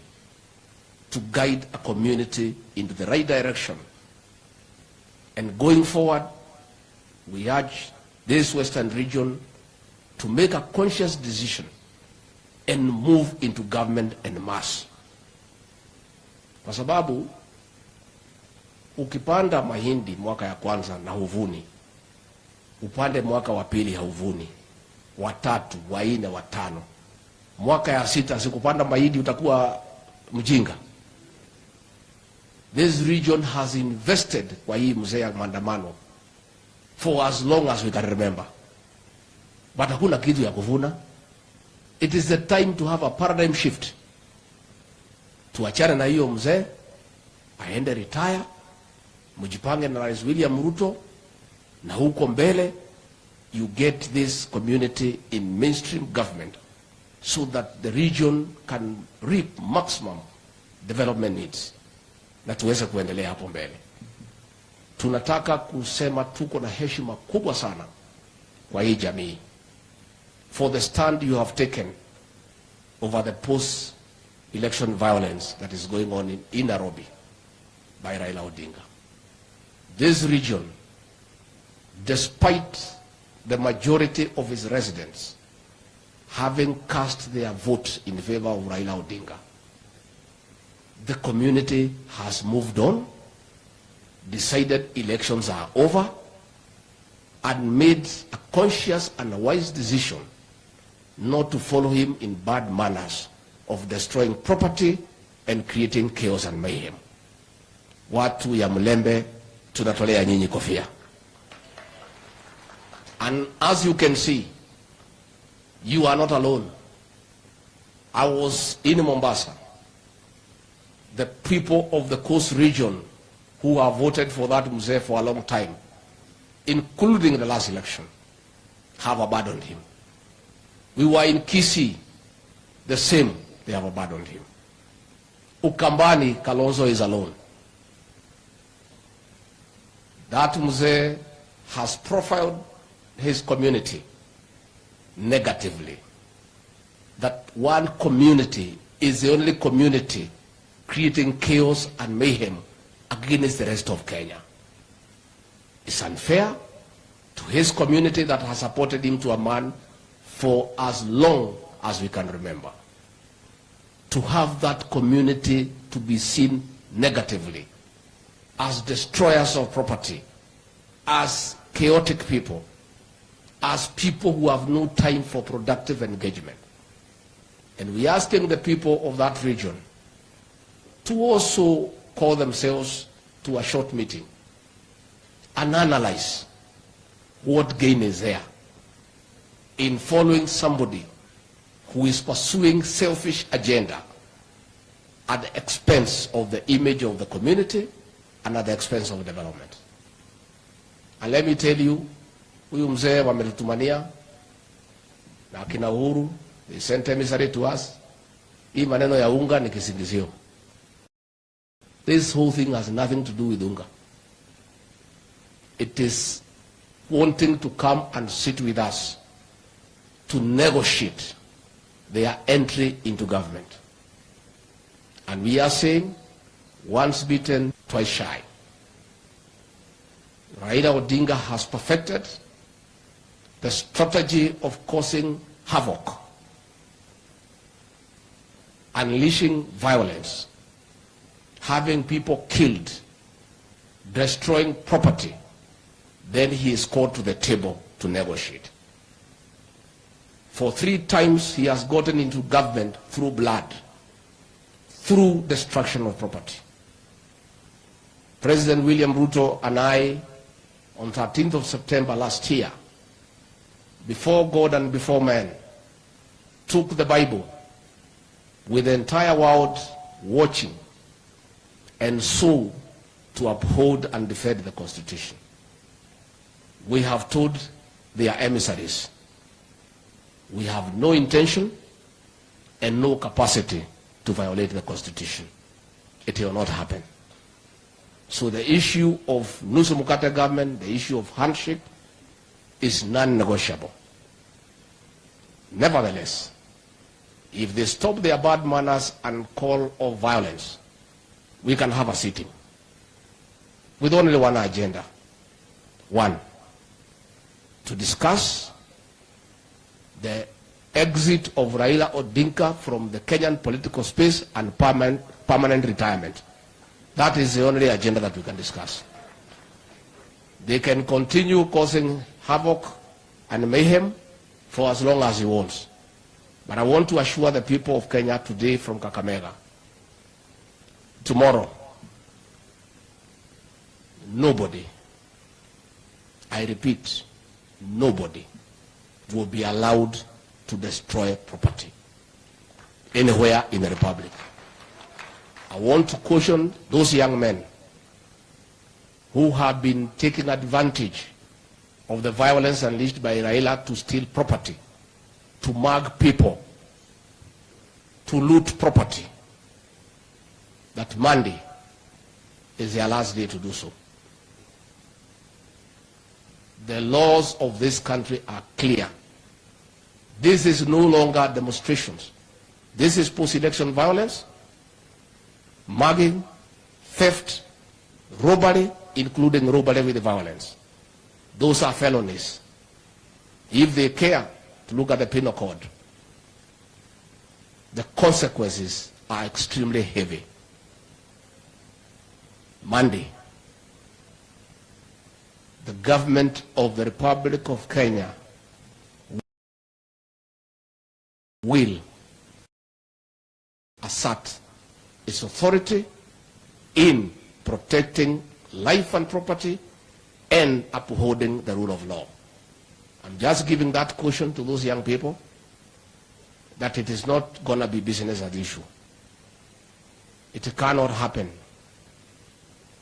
to guide a community into the right direction. And going forward, we urge this Western region to make a conscious decision and move into government en masse. Kwa sababu ukipanda mahindi mwaka ya kwanza na huvuni, upande mwaka wa pili hauvuni, wa 3, wa 4, wa 5, mwaka ya 6 sikupanda mahindi utakuwa mjinga. This region has invested kwa hii mzee ya maandamano for as long as we can remember, but hakuna kitu ya kuvuna. It is the time to have a paradigm shift. Tuachane na hiyo mzee, aende retire, mujipange na Rais William Ruto, na huko mbele you get this community in mainstream government so that the region can reap maximum development needs, na tuweze kuendelea hapo mbele. tunataka kusema tuko na heshima kubwa sana kwa hii jamii for the stand you have taken over the post-election violence that is going on in Nairobi by Raila Odinga. This region, despite the majority of its residents having cast their vote in favor of Raila Odinga, the community has moved on, decided elections are over, and made a conscious and a wise decision not to follow him in bad manners of destroying property and creating chaos and mayhem. Watu ya Mlembe tunatolea nyinyi kofia. And as you can see, you are not alone. I was in Mombasa. The people of the coast region who have voted for that mzee for a long time, including the last election, have abandoned him. We were in Kisii, the same, they have abandoned him. Ukambani, Kalonzo is alone. That mzee has profiled his community negatively. That one community is the only community creating chaos and mayhem against the rest of Kenya. It's unfair to his community that has supported him to a man for as long as we can remember. To have that community to be seen negatively as destroyers of property, as chaotic people, as people who have no time for productive engagement. And we are asking the people of that region to also call themselves to a short meeting and analyze what gain is there in following somebody who is pursuing selfish agenda at the expense of the image of the community and at the expense of development. And let me tell you, huyu mzee wametutumania na akina Uhuru, they sent emissary to us. Hii maneno ya unga ni kisingizio. This whole thing has nothing to do with unga. It is wanting to come and sit with us to negotiate their entry into government. And we are saying, once bitten, twice shy. Raila Odinga has perfected the strategy of causing havoc, unleashing violence, having people killed, destroying property. Then he is called to the table to negotiate. For 3 times he has gotten into government through blood, through destruction of property. President William Ruto and I, on 13th of September last year, before God and before man, took the Bible with the entire world watching and swore to uphold and defend the Constitution. We have told their emissaries, we have no intention and no capacity to violate the Constitution. It will not happen. So the issue of nusu mkate government, the issue of handshake, is non-negotiable. Nevertheless, if they stop their bad manners and call of violence, we can have a sitting with only one agenda. One, to discuss the exit of Raila Odinga from the Kenyan political space and permanent retirement. That is the only agenda that we can discuss. They can continue causing havoc and mayhem for as long as he wants. But I want to assure the people of Kenya today from Kakamega, tomorrow, nobody, I repeat, nobody will be allowed to destroy property anywhere in the Republic. I want to caution those young men who have been taking advantage of the violence unleashed by Raila to steal property, to mug people, to loot property, that Monday is their last day to do so. The laws of this country are clear. This is no longer demonstrations. This is post-election violence, mugging, theft, robbery, including robbery with violence. Those are felonies. If they care to look at the penal code, the consequences are extremely heavy. Monday, the government of the Republic of Kenya will assert its authority in protecting life and property and upholding the rule of law. I'm just giving that caution to those young people that it is not going to be business as usual. It cannot happen,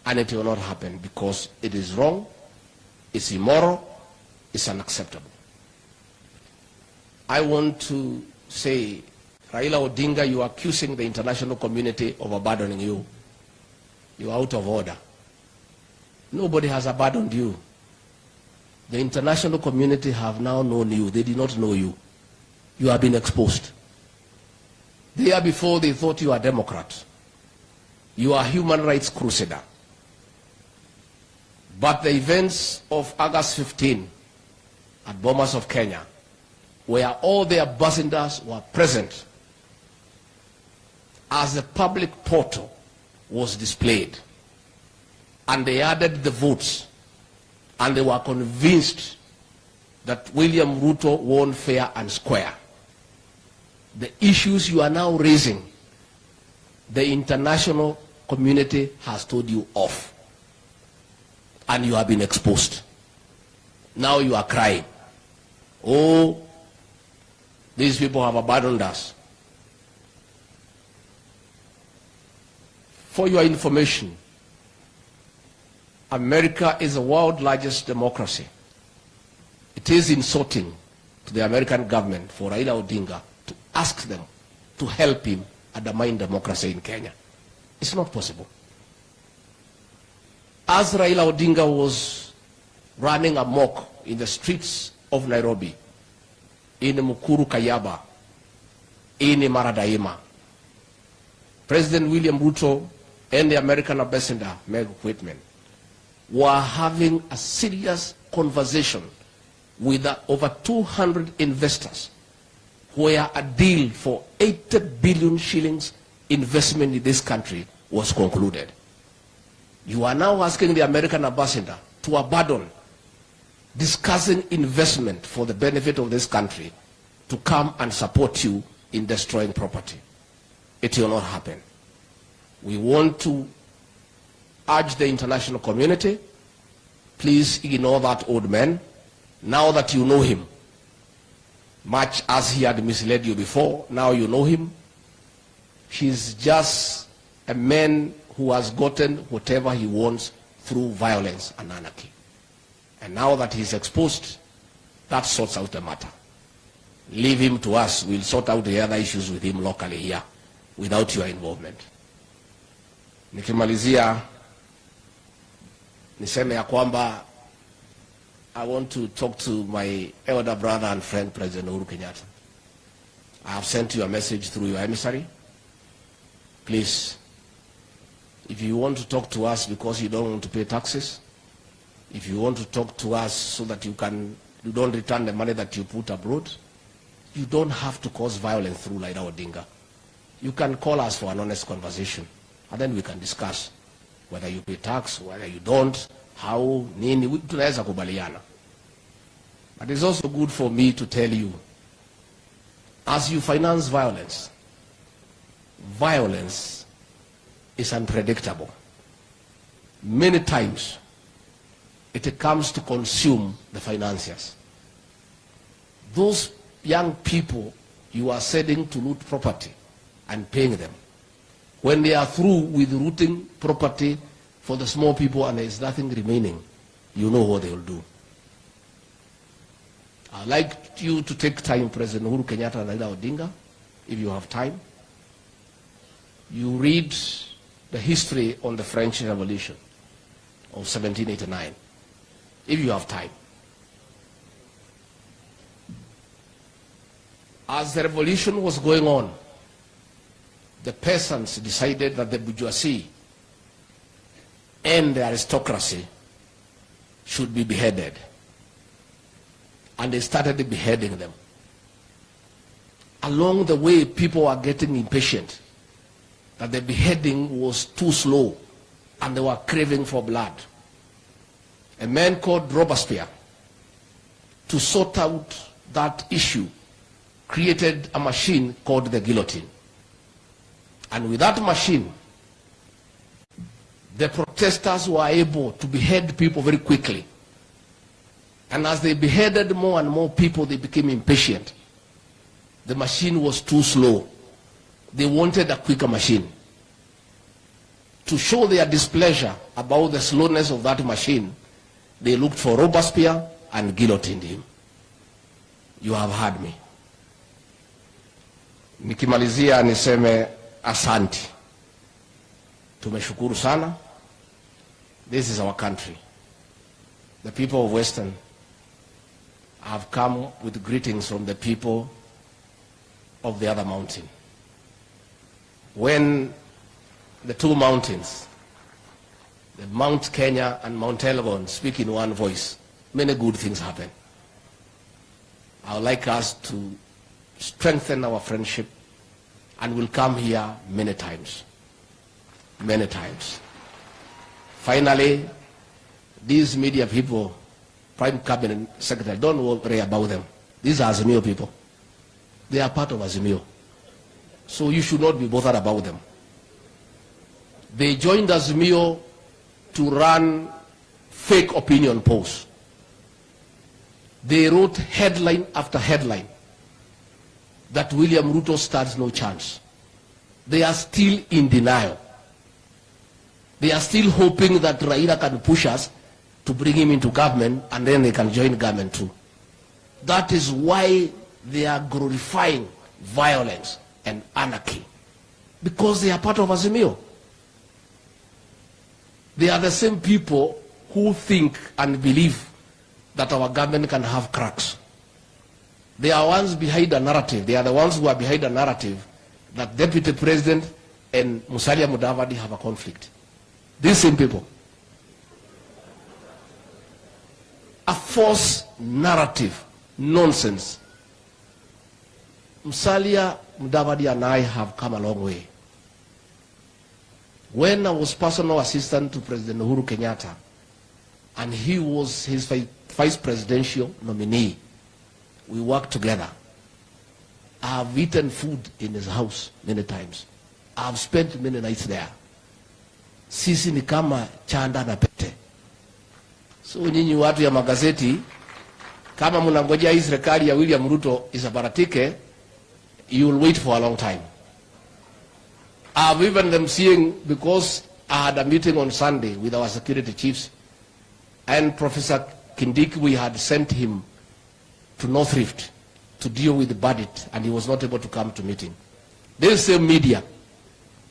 and it will not happen because it is wrong, it's immoral, it's unacceptable. I want to say, Raila Odinga, you are accusing the international community of abandoning you. You are out of order. Nobody has abandoned you. The international community have now known you. They did not know you. You have been exposed. The year before, they thought you are a Democrat. You are a human rights crusader. But the events of August 15 at Bomas of Kenya, where all the ambassadors were present, as the public portal was displayed, and they added the votes, and they were convinced that William Ruto won fair and square. The issues you are now raising, the international community has told you off, and you have been exposed. Now you are crying, oh, these people have abandoned us. For your information, America is the world's largest democracy. It is insulting to the American government for Raila Odinga to ask them to help him undermine democracy in Kenya. It's not possible. As Raila Odinga was running amok in the streets of Nairobi, in Mukuru Kayaba, in Maradaima, President William Ruto and the American ambassador, Meg Whitman, were having a serious conversation with over 200 investors where a deal for 80 billion shillings investment in this country was concluded. You are now asking the American ambassador to abandon discussing investment for the benefit of this country to come and support you in destroying property. It will not happen. We want to urge the international community, please ignore that old man. Now that you know him, much as he had misled you before, now you know him. He's just a man who has gotten whatever he wants through violence and anarchy. And now that he's exposed, that sorts out the matter. Leave him to us. We'll sort out the other issues with him locally here without your involvement. Nikimalizia, niseme ya kwamba I want to talk to my elder brother and friend, President Uhuru Kenyatta. I have sent you a message through your emissary. Please, if you want to talk to us because you don't want to pay taxes, if you want to talk to us so that you don't return the money that you put abroad, you don't have to cause violence through Raila Odinga. You can call us for an honest conversation, and then we can discuss whether you pay tax, whether you don't, how, nini, tunaweza kubaliana. But it's also good for me to tell you, as you finance violence, violence is unpredictable. Many times, it comes to consume the financiers. Those young people you are sending to loot property and paying them, when they are through with looting property for the small people and there is nothing remaining, you know what they will do. I'd like you to take time, President Uhuru Kenyatta and Raila Odinga, if you have time. You read the history on the French Revolution of 1789, if you have time. As the revolution was going on, the peasants decided that the bourgeoisie and the aristocracy should be beheaded. And they started beheading them. Along the way, people were getting impatient that the beheading was too slow and they were craving for blood. A man called Robespierre, to sort out that issue, created a machine called the guillotine. And with that machine, the protesters were able to behead people very quickly. And as they beheaded more and more people, they became impatient. The machine was too slow. They wanted a quicker machine. To show their displeasure about the slowness of that machine, they looked for Robespierre and guillotined him. You have heard me. Nikimalizia niseme asanti. Tumeshukuru sana. This is our country. The people of Western have come with greetings from the people of the other mountain. When the two mountains, the Mount Kenya and Mount Elgon, speak in one voice, many good things happen. I would like us to strengthen our friendship, and we'll come here many times. Many times. Finally, these media people, Prime Cabinet Secretary, don't worry about them. These are Azimio people. They are part of Azimio. So you should not be bothered about them. They joined Azimio to run fake opinion polls. They wrote headline after headline that William Ruto stands no chance. They are still in denial. They are still hoping that Raila can push us to bring him into government, and then they can join government too. That is why they are glorifying violence and anarchy, because they are part of Azimio. They are the same people who think and believe that our government can have cracks. They are ones behind the narrative. They are the ones who are behind the narrative that Deputy President and Musalia Mudavadi have a conflict. These same people. A false narrative. Nonsense. Musalia Mudavadi and I have come a long way. When I was personal assistant to President Uhuru Kenyatta, and he was his vice presidential nominee, we worked together. I have eaten food in his house many times. I have spent many nights there. Sisi ni kama chanda na pete. So nyinyi watu ya magazeti, kama mnangojea hii serikali ya William Ruto isabaratike, you will wait for a long time. I have even them seeing, because I had a meeting on Sunday with our security chiefs, and Professor Kindiki, we had sent him to North Rift to deal with the bandit, and he was not able to come to meeting. This same media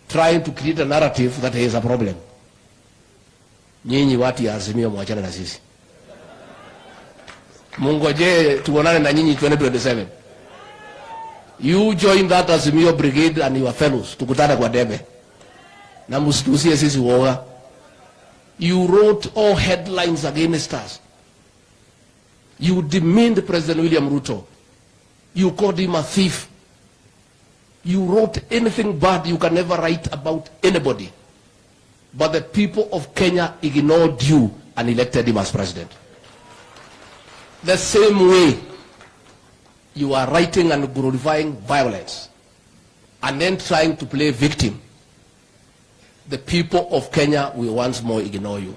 trying to create a narrative that there is a problem. Nyinyi watu ya Azimio mwachana na sisi. Mungoje tuonane na nyinyi 2027. You join that Azimio brigade and your fellows tukutana kwa debe. Na msitusie sisi uoga. You wrote all headlines against us. You demeaned President William Ruto. You called him a thief. You wrote anything bad you can never write about anybody. But the people of Kenya ignored you and elected him as president. The same way you are writing and glorifying violence and then trying to play victim, the people of Kenya will once more ignore you.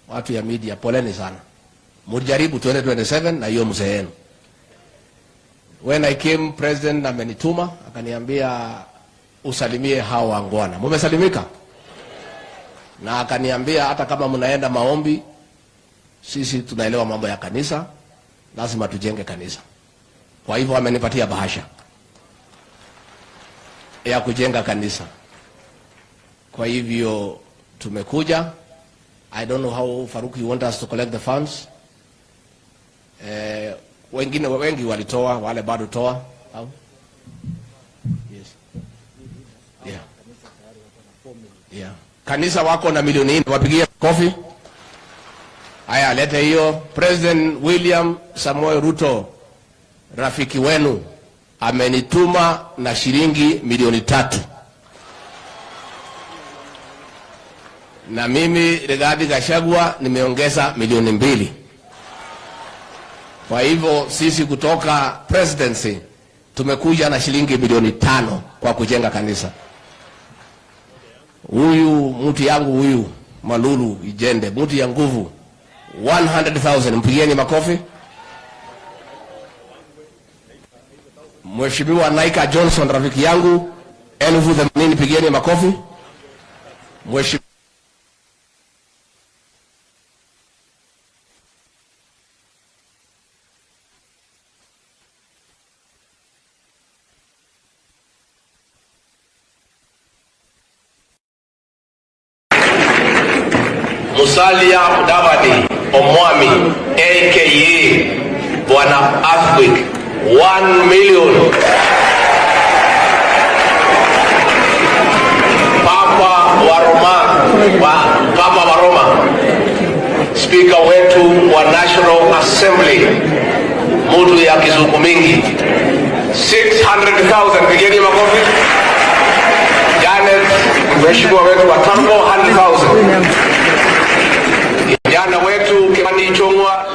Watu ya media, poleni sana. Mujaribu 2027 na hiyo mzeenu. When I came, president amenituma akaniambia usalimie hao wangwana. Mumesalimika? Na akaniambia hata kama mnaenda maombi, sisi tunaelewa mambo ya kanisa, lazima tujenge kanisa. Kwa hivyo amenipatia bahasha ya kujenga kanisa. Kwa hivyo tumekuja. I don't know how, Faruk, you want us to collect the funds. Wengi walitoa, wale bado toa au? Yes. Yeah. Yeah. Kanisa wako na milioni 4, wapigie kofi. Haya, lete hiyo. President William Samoei Ruto, rafiki wenu, amenituma na shilingi milioni 3. Na mimi Rigathi Gachagua nimeongeza milioni 2. Kwa hivyo sisi kutoka presidency tumekuja na shilingi milioni 5 kwa kujenga kanisa. Huyu mtu yangu huyu Malulu Ijende, mtu ya nguvu, 100,000, mpigieni makofi. Mheshimiwa Naika Johnson, rafiki yangu, 80,000, pigieni makofi. Mheshimiwa Musalia Mudavadi Omwami aka Bwana Earthquake, 1 million. Papa wa Roma, Speaker wetu wa National Assembly, mtu ya kizungu mingi, 600,000, pigeni makofi. Janet, mheshimiwa wetu wa Tambo, 100,000. Jana wetu Kimani Ichung'wa,